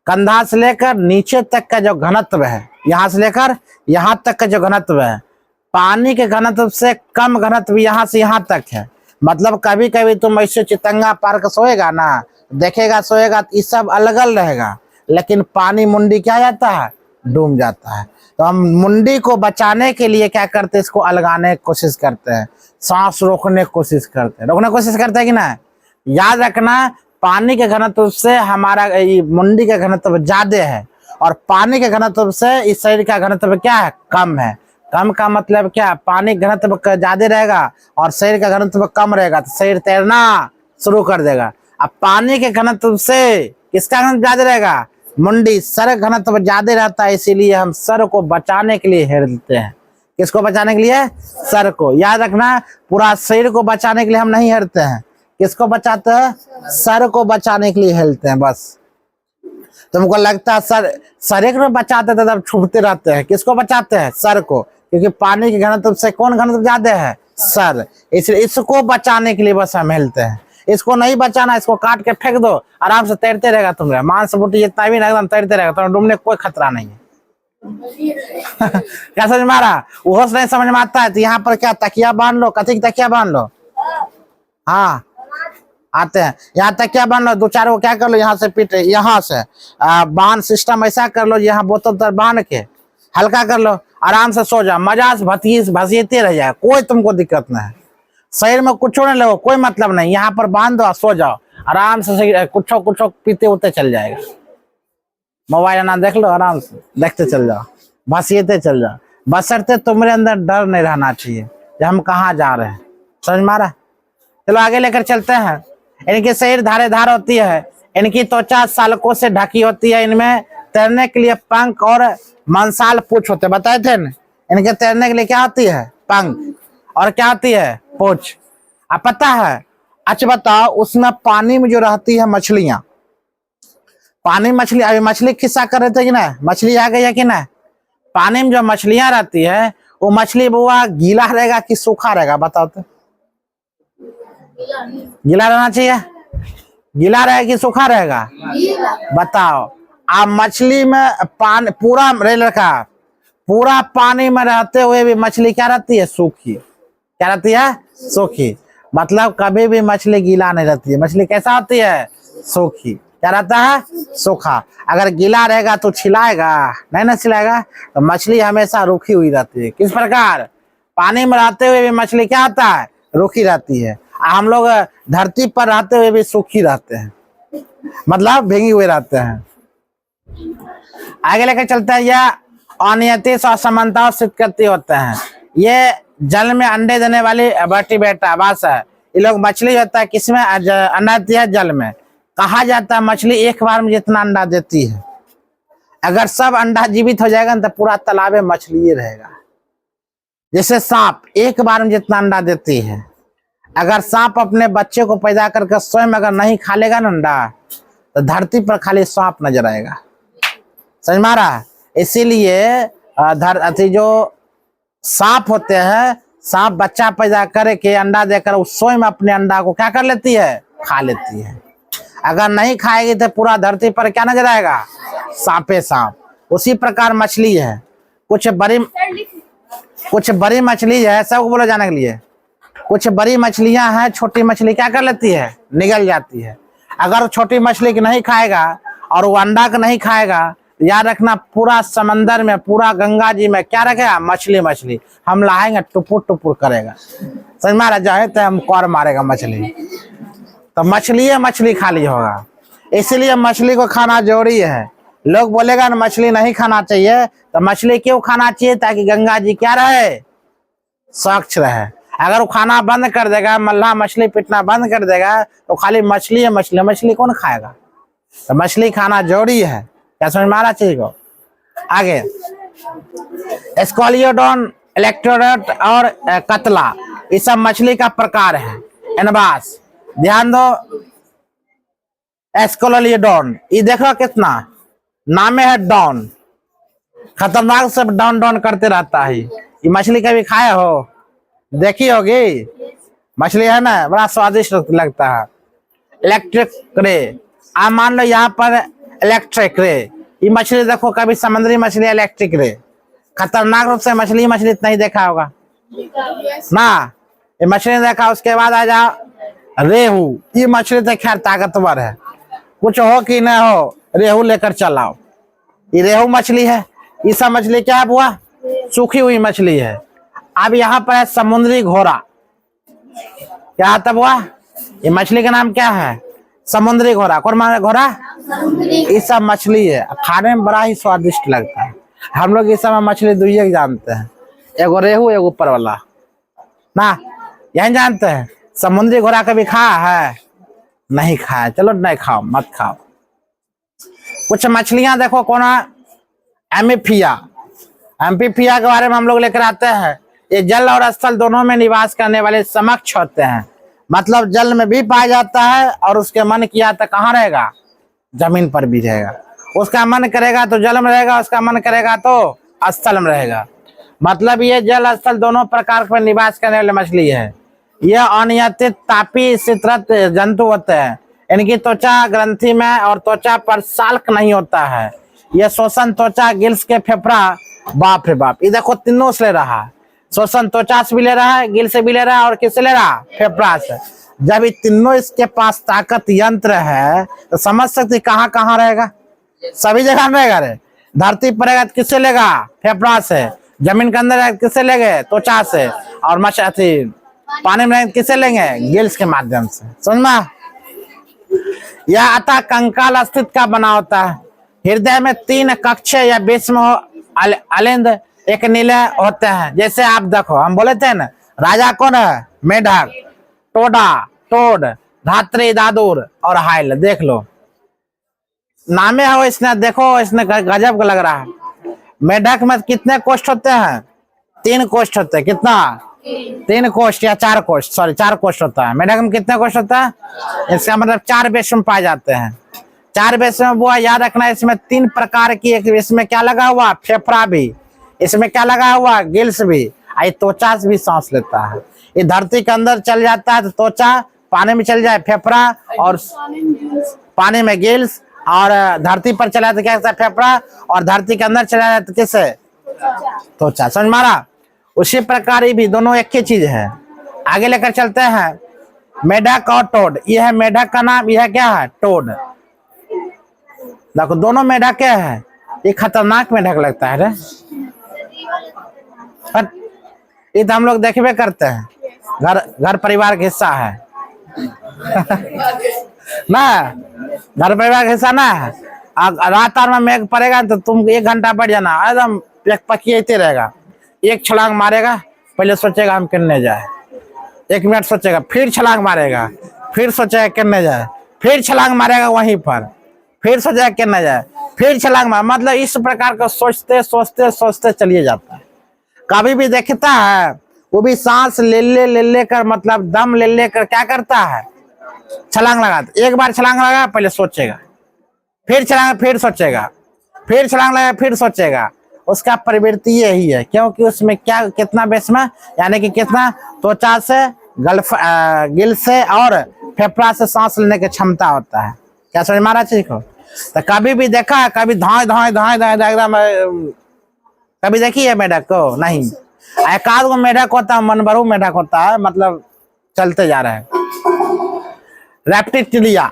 कंधा से लेकर नीचे तक का जो घनत्व है, यहाँ से लेकर यहाँ तक का जो घनत्व है, पानी के घनत्व से कम घनत्व यहाँ से यहाँ तक है। मतलब कभी कभी तुम ऐसे चितंगा पार कर सोएगा ना, देखेगा सोएगा तो ये सब अलग अलग रहेगा, लेकिन पानी मुंडी क्या जाता है? डूब जाता है। तो हम मुंडी को बचाने के लिए क्या करते हैं? इसको अलगाने की कोशिश करते हैं, सांस रोकने की कोशिश करते हैं कि ना। याद रखना, पानी के घनत्व से हमारा मुंडी का घनत्व ज्यादा है और पानी के घनत्व से इस शरीर का घनत्व क्या है? कम है। कम का मतलब क्या, पानी घनत्व ज्यादा रहेगा और शरीर का घनत्व कम रहेगा तो शरीर तैरना शुरू कर देगा। अब पानी के घनत्व से किसका घनत्व ज्यादा रहेगा, मुंडी सर घनत्व ज्यादा रहता है, इसीलिए हम सर को बचाने के लिए हिलते हैं। किसको बचाने के लिए, सर को। याद रखना, पूरा शरीर को बचाने के लिए हम नहीं हिलते हैं। किसको बचाते हैं, सर को बचाने के लिए हिलते हैं बस। तुमको लगता है सर शरीर में बचाते थे तब छुपते रहते हैं, किसको बचाते हैं, सर को, क्योंकि पानी के घनत्व से कौन घनत्व ज्यादा है, सर, इसलिए इसको बचाने के लिए बस हम हिलते हैं। इसको नहीं बचाना, इसको काट के फेंक दो, आराम से तैरते रहेगा। तुम्हारा मांस बूटी जितना भी एकदम तैरते रहेगा, तुम्हें डूबने कोई खतरा नहीं है। क्या समझ में आ रहा, वो नहीं समझ में आता है तो यहाँ पर क्या तकिया बांध लो, कथी की तकिया बांध लो, हाँ आते हैं, यहाँ तकिया बांध लो, दो चार को क्या कर लो, यहाँ से पीट, यहाँ से बांध सिस्टम ऐसा कर लो, यहाँ बोतल तर बांध के हल्का कर लो, आराम से सो जाओ, मजा से भसीते रह जाए, कोई तुमको दिक्कत नहीं है। शरीर में कुछ नहीं लगो, कोई मतलब नहीं, यहाँ पर बांध दो, सो जाओ आराम से, कुछ पीते उते चल जाएगा। मोबाइल ना देख लो, आराम से देखते चल जाओ, भसीते चल जाओ, बशर्ते तुम्हारे अंदर डर नहीं रहना चाहिए कि हम कहाँ जा रहे हैं। समझ मारा, चलो आगे लेकर चलते हैं। इनकी शरीर धारेदार होती है, इनकी त्वचा सालकों से ढकी होती है, इनमें तैरने के लिए पंख और मंसाल पूंछ होते हैं, बताए थे न? इनके तैरने के लिए क्या होती है, पंख और क्या होती है, पूंछ। अब पता है, अच्छा बताओ, उसमें पानी में जो रहती है मछलियां, पानी मछली, अभी मछली खिस्सा कर रहे थे कि ना, मछली आ गई है कि ना, पानी में जो मछलियां रहती है वो मछली बुआ गीला रहेगा कि सूखा रहेगा, बताओ तो। गीला रहना चाहिए, गीला रहेगा कि सूखा रहेगा, बताओ। आप मछली में पानी पूरा रेल रखा, पूरा पानी में रहते हुए भी मछली क्या रहती है, सूखी, क्या रहती है, सूखी। मतलब कभी भी मछली गीला नहीं रहती है, मछली कैसा होती है, सूखी, क्या रहता है, सूखा। अगर गीला रहेगा तो छिलाएगा नहीं, ना छिलाएगा, तो मछली हमेशा रूखी हुई रहती है। किस प्रकार, पानी में रहते हुए भी मछली क्या होता है, रूखी रहती है। हम लोग धरती पर रहते हुए भी सूखी रहते हैं, मतलब भींगी हुए रहते हैं। आगे लेकर चलते हैं, यह अनियतित असमानता सिद्ध करती होते हैं। ये जल में अंडे देने वाली वर्टिब्रेट आवास है। ये लोग मछली होता है, किसमें अंडा देती है, जल में। कहा जाता है मछली एक बार में जितना अंडा देती है, अगर सब अंडा जीवित हो जाएगा तो पूरा तालाब में मछली रहेगा। जैसे सांप एक बार में जितना अंडा देती है, अगर सांप अपने बच्चे को पैदा करके स्वयं अगर नहीं खा लेगा ना अंडा, तो धरती पर खाली सांप नजर आएगा। समझ में आ रहा है, इसीलिए जो सांप होते हैं, सांप बच्चा पैदा करके अंडा देकर उस स्वयं अपने अंडा को क्या कर लेती है, खा लेती है। अगर नहीं खाएगी तो पूरा धरती पर क्या नजर आएगा, सांपे सांप। उसी प्रकार मछली है, कुछ बड़ी मछली है, सबको बोलो जाने के लिए, कुछ बड़ी मछलियां हैं, छोटी मछली क्या कर लेती है, निगल जाती है। अगर छोटी मछली को नहीं खाएगा और वो अंडा को नहीं खाएगा, याद रखना पूरा समंदर में, पूरा गंगा जी में क्या रखेगा, मछली मछली। हम लाएंगे टुपुर टुपुर करेगा, समझ में आ रहा, जाए तो हम कौर मारेगा मछली, तो मछली खाली होगा। इसीलिए मछली को खाना जरूरी है। लोग बोलेगा ना मछली नहीं खाना चाहिए, तो मछली क्यों खाना चाहिए, ताकि गंगा जी क्या रहे, स्वच्छ रहे। अगर वो खाना बंद कर देगा, मल्लाह मछली पीटना बंद कर देगा, तो खाली मछली है, मछली कौन खाएगा। तो मछली खाना जरूरी है, क्या समझ में आ रहा चाहिए को। आगे स्कॉलियोडोन, इलेक्ट्रोडोट और कतला, ये सब मछली का प्रकार है। एनबास, ध्यान दो, एस्कोलियोडोन, ये देखो कितना नामे है, डॉन, खतरनाक से डॉन डॉन करते रहता है। ये मछली कभी खाए हो, देखी होगी, मछली है ना, बड़ा स्वादिष्ट लगता है। इलेक्ट्रिक रे, आप मान लो यहाँ पर इलेक्ट्रिक रे, ये मछली देखो, कभी समुद्री मछली इलेक्ट्रिक रे, खतरनाक रूप से मछली नहीं देखा होगा ना, ये मछली देखा। उसके बाद आ जाओ रेहू, ये मछली तो खैर ताकतवर है, कुछ हो कि न हो रेहू लेकर चलाओ, ये रेहू मछली है। ये सब मछली क्या है बुआ, सूखी हुई मछली है। अब यहाँ पर है समुद्री घोड़ा, क्या आता बुआ, ये मछली का नाम क्या है, समुद्री घोड़ा। कौन माना घोड़ा, ये सब मछली है, खाने में बड़ा ही स्वादिष्ट लगता है। हम लोग इस समय मछली दुइये जानते हैं, एगो रेहू एगो ऊपर वाला ना, यही जानते हैं। समुद्री घोड़ा कभी खाया है? नहीं खाया, चलो नहीं खाओ, मत खाओ। कुछ मछलियां देखो कौन, एम्फिबिया, एम्फिबिया के बारे में हम लोग लेकर आते हैं। ये जल और स्थल दोनों में निवास करने वाले समक्ष होते हैं, मतलब जल में भी पाया जाता है और उसके मन किया तो कहाँ रहेगा, जमीन पर भी रहेगा। उसका मन करेगा तो जल में रहेगा, उसका मन करेगा तो स्थल में रहेगा। मतलब ये जल स्थल दोनों प्रकार पर निवास करने वाली मछली है। यह अनियंत्रित तापी शीतरत जंतु होते हैं। इनकी त्वचा ग्रंथि में और त्वचा पर साल्क नहीं होता है। यह श्वसन त्वचा, गिल्स के फेफड़ा, बाप रे बाप, ये देखो तीनों से ले रहा है। श्वसन त्वचा से भी ले रहा है, गिल से भी ले रहा है और किससे ले रहा, फेफड़ा से। जब ये तीनों इसके पास ताकत यंत्र है तो समझ सकते कहाँ कहाँ रहेगा, सभी जगह रहेगा रे। धरती पर रहेगा तो किससे लेगा, फेफड़ा से। जमीन के अंदर रहेगा किससे लेंगे, त्वचा से। और मछली पानी में किससे लेंगे, गिल्स के माध्यम से। समझ में? यह अतः कंकाल अस्तित्व का बना होता है। हृदय में 3 कक्ष या विषम अलिंद एक नीले होते हैं। जैसे आप देखो, हम बोले थे ना, राजा कौन है, मेढक, टोडा, टोड, धात्री, दादुर और हाइल। देख लो नामे हो इसने, देखो इसने गजब का लग रहा है। मेढक में कितने कोष्ठ होते हैं, 3 कोष्ठ होते हैं। कितना, 3 कोष्ठ या 4 कोष्ठ, सॉरी 4 कोष्ठ होता है। मेढक में कितने कोष्ठ होता है, इसका मतलब 4 विषम पाए जाते हैं। 4 विषम वो याद रखना, इसमें 3 प्रकार की, एक इसमें क्या लगा हुआ, फेफड़ा भी, इसमें क्या लगा हुआ, गिल्स भी, त्वचा से भी सांस लेता है। ये धरती के अंदर चल जाता है तो त्वचा, पानी में चल जाए फेफड़ा, और पानी में गिल्स, और धरती पर चला तो क्या है, फेफड़ा, और धरती के अंदर चला जाए तो किससे, त्वचा। समझ मारा? उसी प्रकार ये भी दोनों एक ही चीज है। आगे लेकर चलते हैं, मेढक और टोड। यह है मेढक का नाम, यह क्या है, टोड। देखो दोनों मेढक क्या है, ये खतरनाक मेढक लगता है रे। ये तो हम लोग देखबे करते हैं, घर परिवार का हिस्सा है ना, घर परिवार का हिस्सा ना है। रात में मेघ पड़ेगा तो तुम 1 घंटा बैठ जाना, एकदम पकियाते रहेगा। एक छलांग मारेगा, पहले सोचेगा हम किन्ने जाए, 1 मिनट सोचेगा, फिर छलांग मारेगा, फिर सोचेगा किन्ने जाए, फिर छलांग मारेगा वहीं पर, फिर सोचेगा किन्ने जाए, फिर छलांग मार। मतलब इस प्रकार का सोचते सोचते सोचते चलिए जाता है। कभी भी देखता है वो भी सांस ले कर, मतलब दम ले कर क्या करता है, छलांग लगाता। एक बार छलांग लगा, पहले सोचेगा, फिर छलांग, फिर सोचेगा, फिर छलांग लगा, फिर सोचेगा। उसका प्रवृत्ति यही है, क्योंकि उसमें क्या, कितना बेसम, यानी कि कितना त्वचा से, गिल से और फेफड़ा से सांस लेने की क्षमता होता है। क्या समझ मारा चीज को? तो कभी भी देखा है, कभी धाए धाए धाए धाए एकदम, कभी देखी है मेढक को? नहीं। एक आध गो मेढक होता है, मनभरू मेढक होता है, मतलब चलते जा रहे हैं। रेप्टिलिया,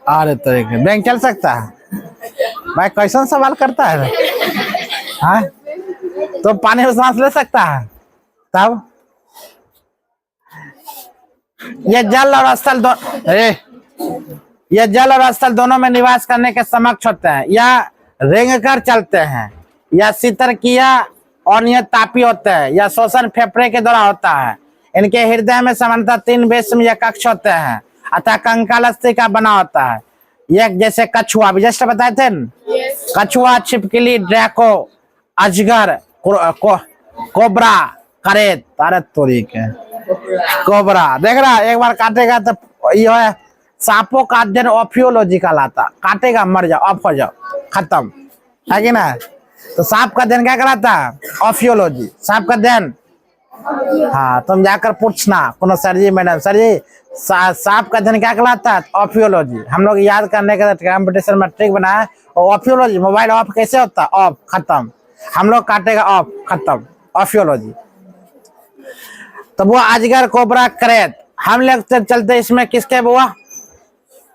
अरे तरीके बैंक चल सकता है भाई, कैसा सवाल करता है हाँ? तो पानी में सांस ले सकता है तब? ये जल और स्थल ये जल और स्थल दोनों में निवास करने के समक्ष होते हैं, या रेंग कर चलते हैं, या शीतर किया अनियत तापी होते हैं, या श्वसन फेफड़े के द्वारा होता है। इनके हृदय में सामान्यतः 3 विषम या कक्ष होते हैं, अतः कंकाल अस्थि का बना होता है। ये जैसे कछुआ, अभी जस्ट बताए थे न? कछुआ, छिपकली, ड्रैको, अजगर, कोबरा, करेत, तारत तोरी के कोबरा। देख रहा, एक बार काटेगा तो ये है, सांपों का अध्ययन ऑफियोलॉजी कहलाता। काटेगा मर जाओ, ऑफ हो जाओ, खत्म, है कि ना? तो सांप का अध्ययन क्या कराता है, ऑफियोलॉजी, सांप का अध्ययन। हाँ, तुम जाकर पूछना कोनो सर जी, मैडम सर जी, सांप का अध्ययन क्या कहलाता है, ऑफियोलॉजी। हम लोग याद करने के कंपटीशन में ट्रिक बनाया, और ऑफियोलॉजी, मोबाइल ऑफ कैसे होता है, ऑफ, खत्म। हम लोग काटेगा ऑफ, खत्म, ऑफियोलॉजी। तो वो अजगर, कोबरा, करेत, हम लोग चलते इसमें किसके बुआ,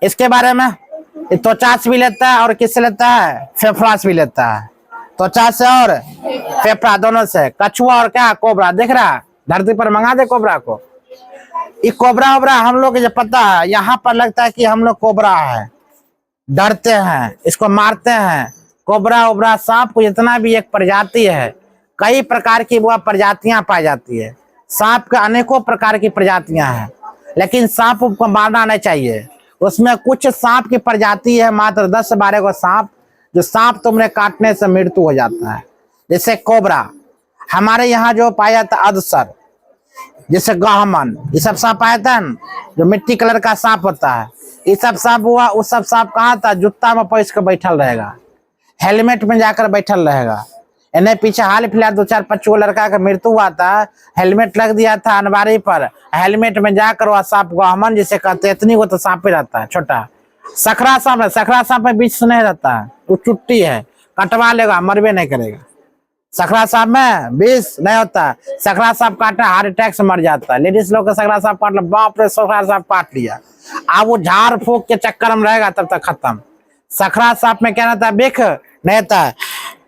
इसके बारे में। त्वचा से भी लेता है और किससे लेता है, फेफड़ा से भी लेता है, त्वचा से और फेफड़ा दोनों से। कछुआ और क्या, कोबरा। देख रहा, धरती पर मंगा दे कोबरा को। ये कोबरा ओबरा हम लोग जो पता है, यहाँ पर लगता है कि हम लोग कोबरा है, डरते हैं, इसको मारते हैं। कोबरा ओबरा सांप को जितना भी एक प्रजाति है, कई प्रकार की वह प्रजातियां पाई जाती है। सांप के अनेकों प्रकार की प्रजातियां हैं, लेकिन सांप को मारना नहीं चाहिए। उसमें कुछ सांप की प्रजाति है, मात्र 10-12 को सांप, जो सांप तुमने काटने से मृत्यु हो जाता है। जैसे कोबरा, हमारे यहाँ जो पाया जाता है अदसर, जैसे गहमन, ये सब सांप आया था न, जो मिट्टी कलर का सांप होता है। ये सब सांप हुआ, वो सब सांप कहाँ था, जूता में पैस के बैठल रहेगा, हेलमेट में जाकर बैठल रहेगा। इन्हें पीछे हाल फिलहाल 2-4-5 लड़का का मृत्यु हुआ था, हेलमेट लग दिया था अनबारी पर, हेलमेट में जाकर वह सांप गहमन जिसे कहते हैं, इतनी को तो सांप ही रहता है, छोटा सखरा सांप है। सखरा सांप में बीच से नहीं रहता है, वो चुट्टी है, कटवा लेगा, मरबे नहीं करेगा। सखरा सांप में विष नहीं होता, सखरा सांप काटना हार्ट अटैक से मर जाता है। लेडीज लोग का सखरा सांप काट लो, बाप रे सखरा सांप काट लिया, अब वो झाड़ फूक के चक्कर में रहेगा तब तक खत्म। सखरा सांप में क्या रहता है, बिख नहीं रहता है,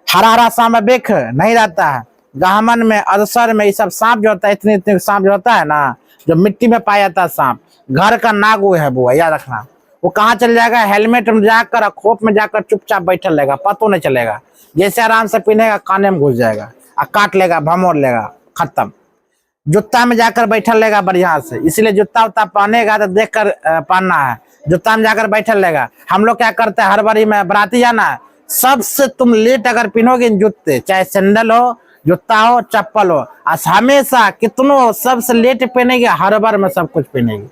हरा हरा सांप में बिख नहीं रहता है। गहमन में, अदसर में, ये सब सांप जो होता है, इतने इतने सांप जो होता है ना, जो मिट्टी में पाया जाता है सांप, घर का नागू है वो, याद रखना। वो कहाँ चल जाएगा, हेलमेट में जाकर, खोप में जाकर चुपचाप बैठल रहेगा, पता नहीं चलेगा। जैसे आराम से पीनेगा, काने में घुस जाएगा और काट लेगा, भमोड़ लेगा, खत्म। जूता में जाकर बैठल रहेगा बढ़िया से, इसलिए जूता उता पहनेगा तो देख कर पहनना है। जूता में जाकर बैठल रहेगा। हम लोग क्या करते हैं, हर बारी में बराती जाना है, सबसे तुम लेट अगर पहनोगे जूते, चाहे सैंडल हो, जूता हो, चप्पल हो, हमेशा कितनों सबसे लेट पहनेगी, हर बार में सब कुछ पहनेगी।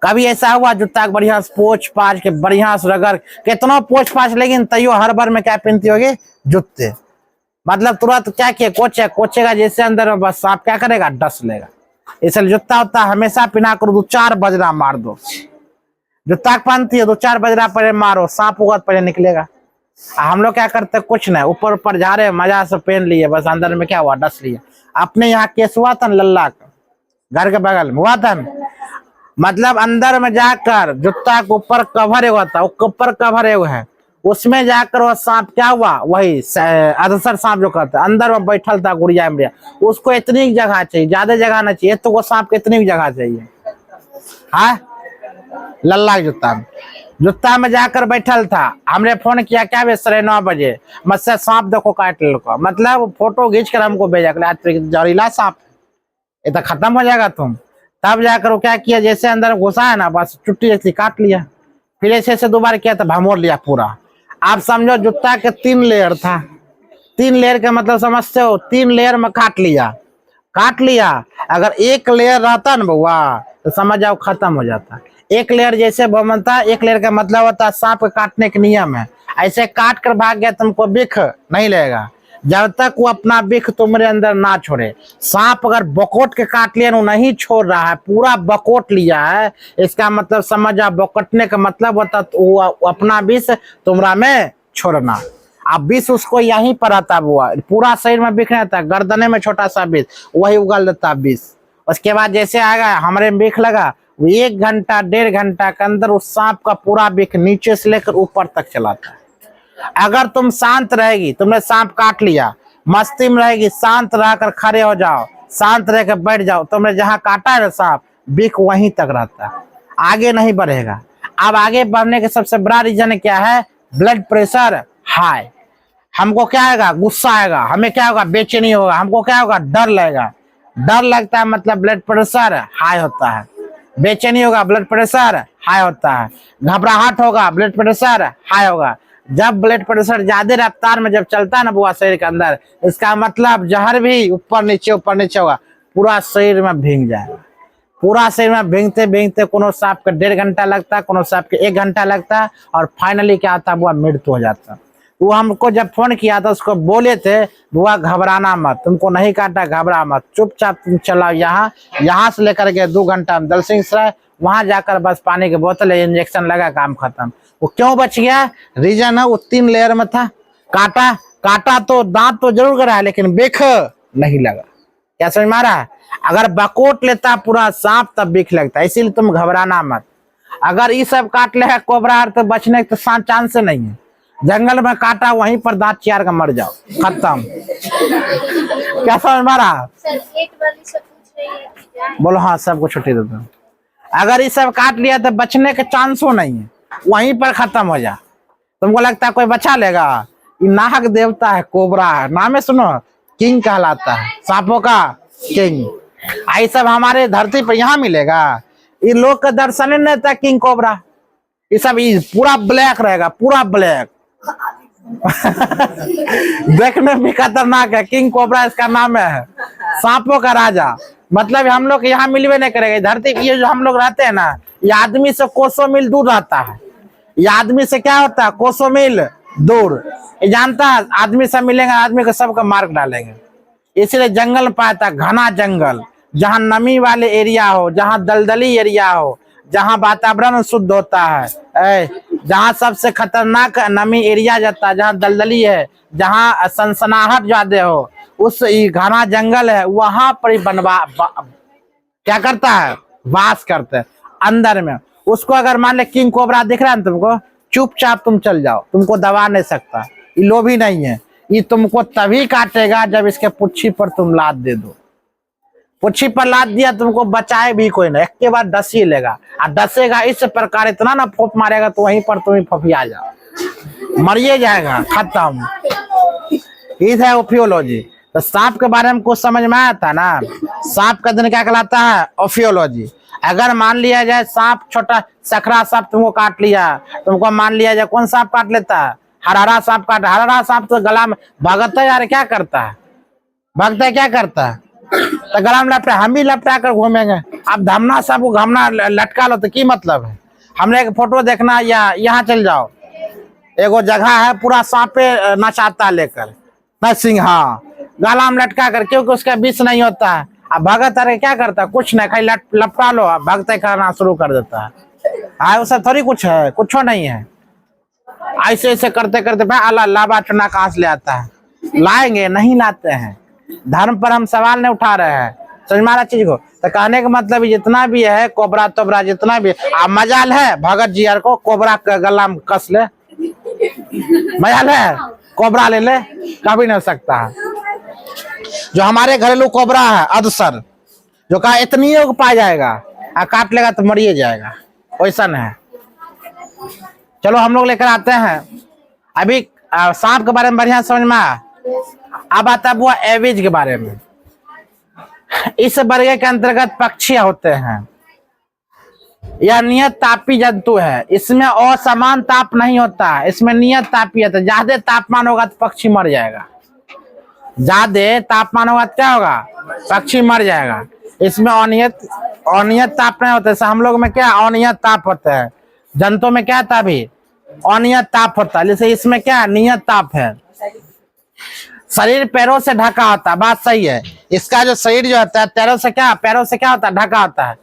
कभी ऐसा हुआ जूता के बढ़िया से पोछ पाछ के बढ़िया से रगड़, कितना पोछ पाछ, लेकिन तैयो हर बार में क्या पहनती होगी, जूते। मतलब तुरंत क्या किया, कोचेगा जैसे अंदर में, बस सांप क्या करेगा, डस लेगा। इसलिए जूता होता हमेशा पहना करो, 2-4 बजरा मार दो। जूता पहनती है 2-4 बजरा पहले मारो, सांप होगा पहले निकलेगा। हम लोग क्या करते, कुछ नहीं, ऊपर ऊपर जा रहे, मजा से पहन लिए, बस अंदर में क्या हुआ, डस लिया। अपने यहाँ केस हुआ था लल्ला का, घर के बगल में हुआ था, मतलब अंदर में जाकर जूता के ऊपर कवर हुआ था, वो ऊपर कवर है, उसमें जाकर वो सांप क्या हुआ, वही अदसर सांप जो कहते हैं, अंदर में बैठल था गुड़िया में। उसको इतनी जगह चाहिए, ज्यादा जगह नहीं चाहिए, तो वो सांप को इतनी जगह चाहिए। हाँ, लल्ला के जूता में जाकर बैठल था। हमने फोन किया क्या बे, 9:30 बजे, मुझसे सांप देखो काट लो, मतलब फोटो खींच कर हमको भेजा, जहरीला सांप, ये तो खत्म हो जाएगा तुम। तब जाकर वो क्या किया, जैसे अंदर घुसा है ना, बस चुट्टी जैसी काट लिया, फिर ऐसे दोबारा किया तो भमोड़ लिया पूरा। आप समझो जूता के 3 लेयर था, 3 लेयर का मतलब समझते हो, 3 लेयर में काट लिया। अगर 1 लेयर रहता ना बउआ, तो समझ जाओ खत्म हो जाता। 1 लेयर जैसे बनता, 1 लेयर का मतलब होता है सांप काटने के नियम है। ऐसे काट कर भाग गया, तुमको बिख नहीं लगेगा जब तक वो अपना बिख तुम्हारे अंदर ना छोड़े। सांप अगर बकोट के काट लिया, वो नहीं छोड़ रहा है, पूरा बकोट लिया है, इसका मतलब समझ आ, बकोटने का मतलब होता तो वो अपना विष तुम्हारा में छोड़ना। अब विष उसको यहीं पर आता हुआ, पूरा शरीर में बिख नहीं था, गर्दने में छोटा सा विष, वही उगल देता विष। उसके बाद जैसे आएगा हमारे में बिख लगा, 1 घंटा 1.5 घंटा के अंदर उस सांप का पूरा बिख नीचे से लेकर ऊपर तक चलाता है। अगर तुम शांत रहेगी, तुमने सांप काट लिया, मस्ती में रहेगी, शांत रहकर खड़े हो जाओ, शांत रहकर बैठ जाओ, तुमने जहां काटा है सांप, बिख वहीं तक रहता है, आगे नहीं बढ़ेगा। अब आगे बढ़ने के सबसे बड़ा रीजन क्या है, ब्लड प्रेशर हाई। हमको क्या आएगा, गुस्सा आएगा, हमें क्या होगा, बेचैनी होगा, हमको क्या होगा, डर लगेगा। डर लगता है मतलब ब्लड प्रेशर हाई होता है, बेचैनी होगा, ब्लड प्रेशर हाई होता है, घबराहट होगा, ब्लड प्रेशर हाई होगा। जब ब्लड प्रेशर ज्यादा रफ्तार में जब चलता है ना बुआ शरीर के अंदर, इसका मतलब जहर भी ऊपर नीचे होगा, पूरा शरीर में भींग जाएगा। पूरा शरीर में भींगते भींगते कोनो सांप का 1.5 घंटा लगता है, कोनो सांप के 1 घंटा लगता है, और फाइनली क्या होता है, बुआ मृत्यु हो जाता है। वो हमको जब फोन किया था, उसको बोले थे बुआ घबराना मत, तुमको नहीं काटा, घबरा मत, चुपचाप तुम चलाओ, यहाँ से लेकर के 2 घंटा में दलसिंह सराय, वहां जाकर बस पानी की बोतल इंजेक्शन लगा, काम खत्म। वो क्यों बच गया, रीजन है वो 3 लेयर में था। काटा तो दांत तो जरूर गड़ा है, लेकिन बिख नहीं लगा। क्या समझ में आ रहा है? अगर बकोट लेता पूरा सांप तब बिख लगता, इसीलिए तुम घबराना मत। अगर ये सब काट ले कोबरा तो बचने का तो चांस नहीं है। जंगल में काटा, वहीं पर दांत चियार का मर जाओ, खत्म। क्या समझ में आ रहा? बोलो हाँ, सबको छुट्टी देता हूँ। अगर ये सब काट लिया तो बचने के चांस नहीं है, वहीं पर खत्म हो जा। तुमको लगता है कोई बचा लेगा? ये नाहक देवता है, कोबरा है, नामे सुनो, किंग कहलाता है, सांपों का किंग। आई सब हमारे धरती पर यहाँ मिलेगा? ये लोग का दर्शन ही नहीं था किंग कोबरा। ये सब पूरा ब्लैक रहेगा, पूरा ब्लैक। देखने में खतरनाक है, किंग कोबरा इसका नाम है, सांपों का राजा। मतलब हम लोग यहाँ मिलवे नहीं करेगा। धरती ये जो हम लोग रहते हैं ना, ये आदमी से कोसों मील दूर रहता है। ये आदमी से क्या होता है, कोसों मील दूर। ये जानता है आदमी से मिलेंगे, आदमी को सबका मार्क डालेंगे। इसलिए जंगल में पाया था, घना जंगल, जहाँ नमी वाले एरिया हो, जहाँ दलदली एरिया हो, जहाँ वातावरण शुद्ध होता है, जहाँ सबसे खतरनाक नमी एरिया जाता है, जहाँ दलदली है, जहाँ सनसनाहट ज्यादा हो, उस घना जंगल है, वहां पर क्या करता है, वास करते हैं अंदर में। उसको अगर मान ले किंग कोबरा दिख रहा है तुमको, चुपचाप तुम चल जाओ, तुमको दबा नहीं सकता। ये लोभी नहीं है, ये तुमको तभी काटेगा जब इसके पुच्छी पर तुम लात दे दो। पुच्छी पर लात दिया, तुमको बचाए भी कोई नहीं, एक के बाद डस ही लेगा। और डसेगा इस प्रकार, इतना ना फोप मारेगा तो वहीं पर तुम्हें फफिया जाओ, मरिए जाएगा, खत्म। ये है ओफियोलॉजी। तो सांप के बारे में कुछ समझ में आया था ना? सांप का दिन क्या कहलाता है, ओफियोलॉजी। अगर मान लिया जाए सांप, छोटा सखरा सांप तुमको काट लिया, तुमको मान लिया जाए कौन सांप काट लेता है, हरहरा सांप काट। हरहरा सांप तो गला में भागता है यार, क्या करता है, भागता है, क्या करता है, तो गला में लपटा, हम भी लपटा कर घूमेंगे। अब धमना सांप को घमना लटका लो तो की मतलब है? हमने एक फोटो देखना, या यहाँ चल जाओ, एगो जगह है पूरा सांपे नचाता लेकर न सिंह, हाँ, गला में लटका कर, क्योंकि उसका विष नहीं होता है। अब भगत अरे क्या करता है, कुछ नहीं, खाली लपटा लो, भगते करना शुरू कर देता है। उससे थोड़ी कुछ है, कुछ नहीं है। ऐसे ऐसे करते करते अल्लाह लाबा टना कहाँ से ले आता है, लाएंगे नहीं, लाते हैं। धर्म पर हम सवाल नहीं उठा रहे हैं, समझ मारा चीज को। तो कहने का मतलब जितना भी है कोबरा तोबरा जितना भी, मजाल है भगत जी यार को कोबरा गला में कस ले, मजाल है कोबरा ले ले, कभी नहीं हो सकता है। जो हमारे घरेलू कोबरा है अदसर, जो कहा इतनी को पा जाएगा, काट लेगा तो मरिए जाएगा, वैसा है। चलो हम लोग लेकर आते हैं अभी सांप के बारे में बढ़िया समझ में आया। अब आता है वो एविज के बारे में। इस वर्ग के अंतर्गत पक्षी होते हैं। यह नियत तापी जंतु है, इसमें असमान ताप नहीं होता है, इसमें नियत तापी है। ज्यादा तापमान होगा तो पक्षी मर जाएगा, ज्यादा तापमान होगा तो क्या होगा, पक्षी मर जाएगा। इसमें अनियत ताप नहीं होता है। हम लोग में क्या अनियत ताप होता है, जंतु में क्या था अभी, अनियत ताप होता है। जैसे इसमें क्या नियत ताप है। शरीर पैरों से ढका होता है, बात सही है। इसका जो शरीर जो होता है पैरों से क्या होता है, ढका होता है।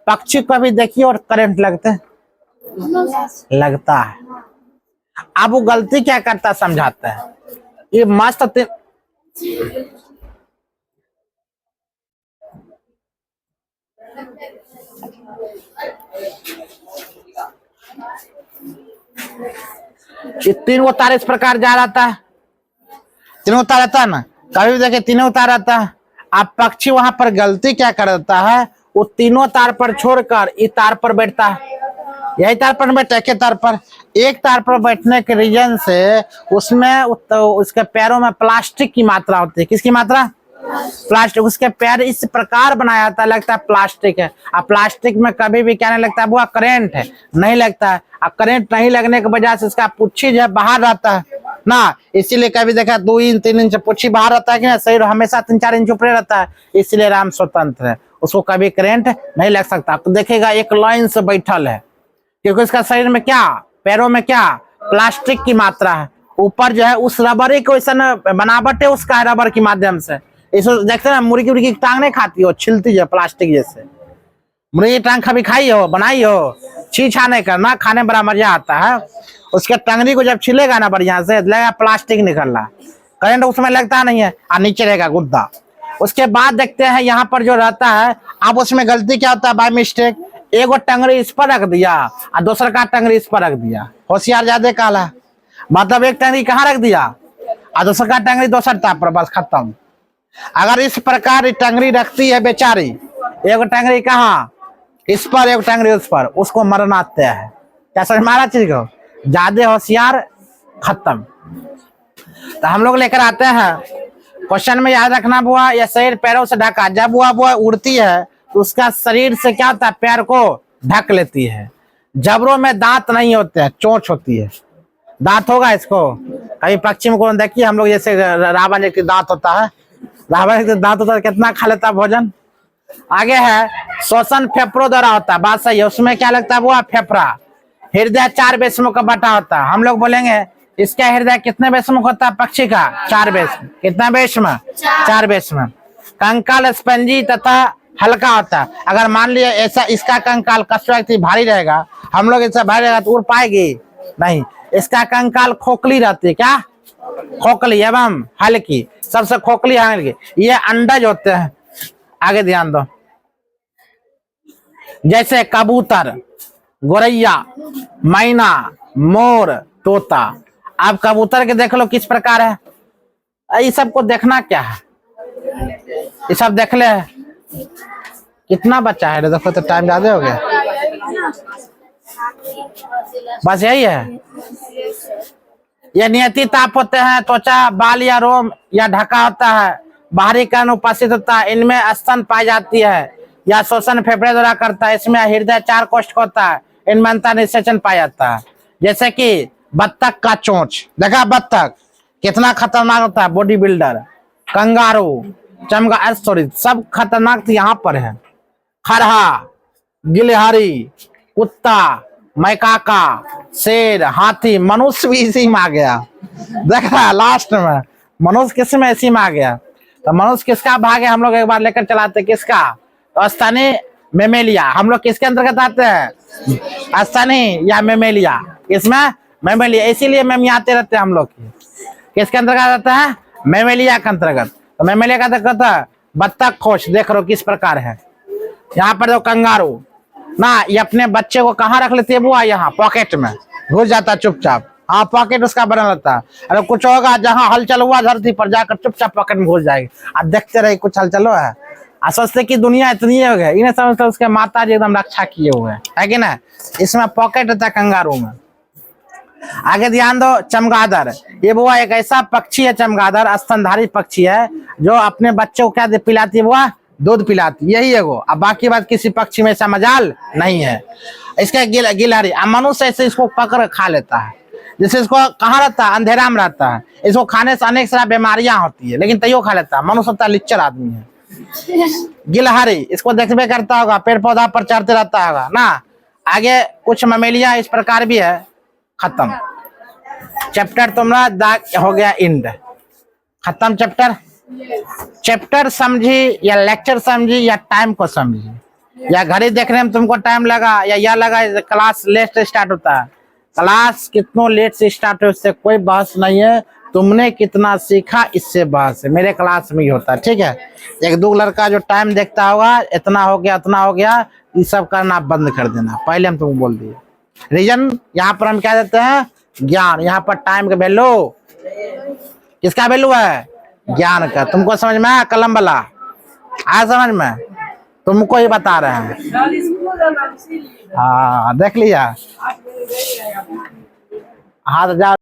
पक्षी को भी देखिए और करंट लगता है। अब वो गलती क्या करता समझाता है, ये मस्त तीनों तार इस प्रकार जा रहा था, तीनों तार रहता है ना, कभी भी देखे तीनों तार रहता है। अब पक्षी वहां पर गलती क्या कर देता है, वो तीनों तार पर छोड़कर इस तार पर बैठता है। यही तार पर बैठता है, तार पर एक तार पर बैठने के रीजन से उसमें उसके पैरों में प्लास्टिक की मात्रा होती है। किसकी मात्रा, प्लास्टिक। उसके पैर इस प्रकार बनाया जाता है, लगता है प्लास्टिक है। अब प्लास्टिक में कभी भी क्या नहीं लगता है, वो करंट है, नहीं लगता है। अब करंट नहीं लगने की वजह से उसका पुच्छी जो है बाहर रहता है ना, इसीलिए कभी देखा 2-3 इंच पुच्छी बाहर रहता है कि ना, शरीर हमेशा 3-4 इंच ऊपर रहता है, इसलिए राम स्वतंत्र है, उसको कभी करंट नहीं लग सकता। तो देखेगा एक लाइन से बैठल है, क्योंकि उसका शरीर में क्या, पैरों में क्या, प्लास्टिक की मात्रा है। ऊपर जो है उस रबर को ऐसा बनावट है उसका, रबर के माध्यम से। इसको देखते ना, मुर्गी की टांग नहीं खाती हो, छिलती है प्लास्टिक जैसे। मुर्गी टांग कभी खाई हो, बनाई हो, छी छा नहीं करना, खाने में बड़ा मजा आता है। उसके टंगड़ी को जब छिलेगा ना बढ़िया से, लगेगा प्लास्टिक निकल रहा, करंट उसमें लगता नहीं है, और नीचे रहेगा गुद्दा। उसके बाद देखते हैं यहाँ पर जो रहता है, अब उसमें गलती क्या होता है, बाय मिस्टेक एगो टंगड़ी इस पर रख दिया और दूसरा का टंगड़ी इस पर रख दिया। होशियार ज्यादा काला, मतलब एक टंगड़ी कहाँ रख दिया और दूसरा का टंगड़ी दूसरा ताप पर, बस खत्म। अगर इस प्रकार टंगड़ी रखती है बेचारी, एगो टंगड़ी कहाँ इस पर, एक टंगड़ी उस पर, उसको मरना तय है। क्या समझ मारा चीज को, ज्यादा होशियार खत्म। तो हम लोग लेकर आते हैं क्वेश्चन में याद रखना बुआ, यह शरीर पैरों से ढका, जब बुआ उड़ती है तो उसका शरीर से क्या होता है, पैर को ढक लेती है। जबड़ों में दांत नहीं होते हैं, चोंच होती है। दांत होगा इसको, कभी पक्षी में कौन देखिए, हम लोग जैसे रावण एक दांत होता है, रावण एक दांत होता है, कितना खा लेता है भोजन। आगे है श्वसन फेफड़ों द्वारा होता है, बात सही है। उसमें क्या लगता है वो फेफड़ा। हृदय 4 बेशमुख का बटा होता है। हम लोग बोलेंगे इसका हृदय कितने बेशमुख होता है, पक्षी का 4 बेशमुख। कितना बेशमुख, 4 बेशमुख। कंकाल स्पंजी तथा हल्का होता है। अगर मान लिया ऐसा इसका कंकाल कछुआ की भारी रहेगा, हम लोग ऐसा भारी रहेगा तो उड़ पाएगी नहीं। इसका कंकाल खोखली रहती है, क्या खोखली एवं हल्की, सबसे खोखली हल्की। ये अंडज होते हैं। आगे ध्यान दो, जैसे कबूतर, गोरैया, मैना, मोर, तोता। आप कबूतर के देख लो किस प्रकार है। ये सबको देखना क्या है, ये सब देख ले। कितना बच्चा है देखो तो, टाइम ज्यादा हो गया, बस यही है। ये नियति ताप होते हैं, त्वचा, बाल या रोम या ढका होता है, बाहरी कर्ण उपस्थित होता है, इनमें स्तन पाई जाती है या शोषण फेफड़े द्वारा करता है। इसमें हृदय 4 कोष्ठ होता है, इनमें अंतर निषेचन पाया जाता है। जैसे कि बत्तख का चोंच, देखा बत्तख कितना खतरनाक होता है, बॉडी बिल्डर। कंगारू, चमगा, सॉरी सब खतरनाक तो यहाँ पर है। खरहा, गिलहरी, कुत्ता, मैकाका, शेर, हाथी, मनुष्य भी इसी में आ गया। देखा लास्ट में मनुष्य किस में, इसी में आ गया। तो मनुष्य किसका भाग है, हम लोग एक बार लेकर चलाते किसका, तो स्तनी मेमेलिया। हम लोग किसके अंतर्गत आते हैं, स्तनी या मेमेलिया। इसमें मेमेलिया, इसीलिए मेमियाते रहते हैं हम लोग। किसके अंतर्गत आते हैं, मेमेलिया के अंतर्गत। तो मेमेलिया का अंतर्गत है बत्तख खोज, देख लो किस प्रकार है। यहाँ पर तो कंगारू ना, ये अपने बच्चे को कहाँ रख लेती है बुआ, यहाँ पॉकेट में घुस जाता चुपचाप। हाँ पॉकेट उसका बना रहता है। अरे कुछ होगा जहाँ हलचल हुआ धरती पर, जाकर चुपचाप पॉकेट में घुस जाएगी। अब देखते रहे कुछ हलचल है, सोचते कि दुनिया इतनी हो गई, इन्हें समझते उसके माता जी एकदम रक्षा किए हुए है कि ना। इसमें पॉकेट होता है कंगारू में। आगे ध्यान दो, चमगादड़। ये बुआ एक ऐसा पक्षी है, चमगादड़ स्तनधारी पक्षी है, जो अपने बच्चे को क्या पिलाती है बुआ, दूध पिलाती, यही है वो। अब बाकी बात किसी पक्षी में ऐसा मजाल नहीं है। इसका गिलहरी, मनुष्य ऐसे इसको पकड़ खा लेता है। जैसे इसको कहाँ रहता है, अंधेरा में रहता है, इसको खाने से अनेक सारा बीमारियां होती है, लेकिन तैयो खा लेता है। मनुष्य होता है लिच्चर आदमी है। गिलहरी, इसको देखबे करता होगा, पेड़ पौधा पर चढ़ते रहता होगा ना। आगे कुछ ममेलिया इस प्रकार भी है। खत्म चैप्टर, तुम्हारा हो गया इंड, खत्म चैप्टर। चैप्टर समझी या लेक्चर समझी या टाइम को समझी, या घड़ी देखने में तुमको टाइम लगा या यह लगा क्लास लेट से स्टार्ट होता है। क्लास कितनों लेट से स्टार्ट हो इससे कोई बहस नहीं है, तुमने कितना सीखा इससे बहस है। मेरे क्लास में ही होता है, ठीक है। एक दो लड़का जो टाइम देखता होगा, इतना हो गया उतना हो गया, ये सब करना बंद कर देना, पहले हम तुमको बोल दिए। रीजन यहाँ पर हम क्या देते हैं, ज्ञान। यहाँ पर टाइम का वैल्यू किसका वैल्यू है, ज्ञान का। तुमको समझ में आया कलम वाला, आया समझ में, तुमको ही बता रहे हैं। हाँ देख लिया, हाँ तो जा।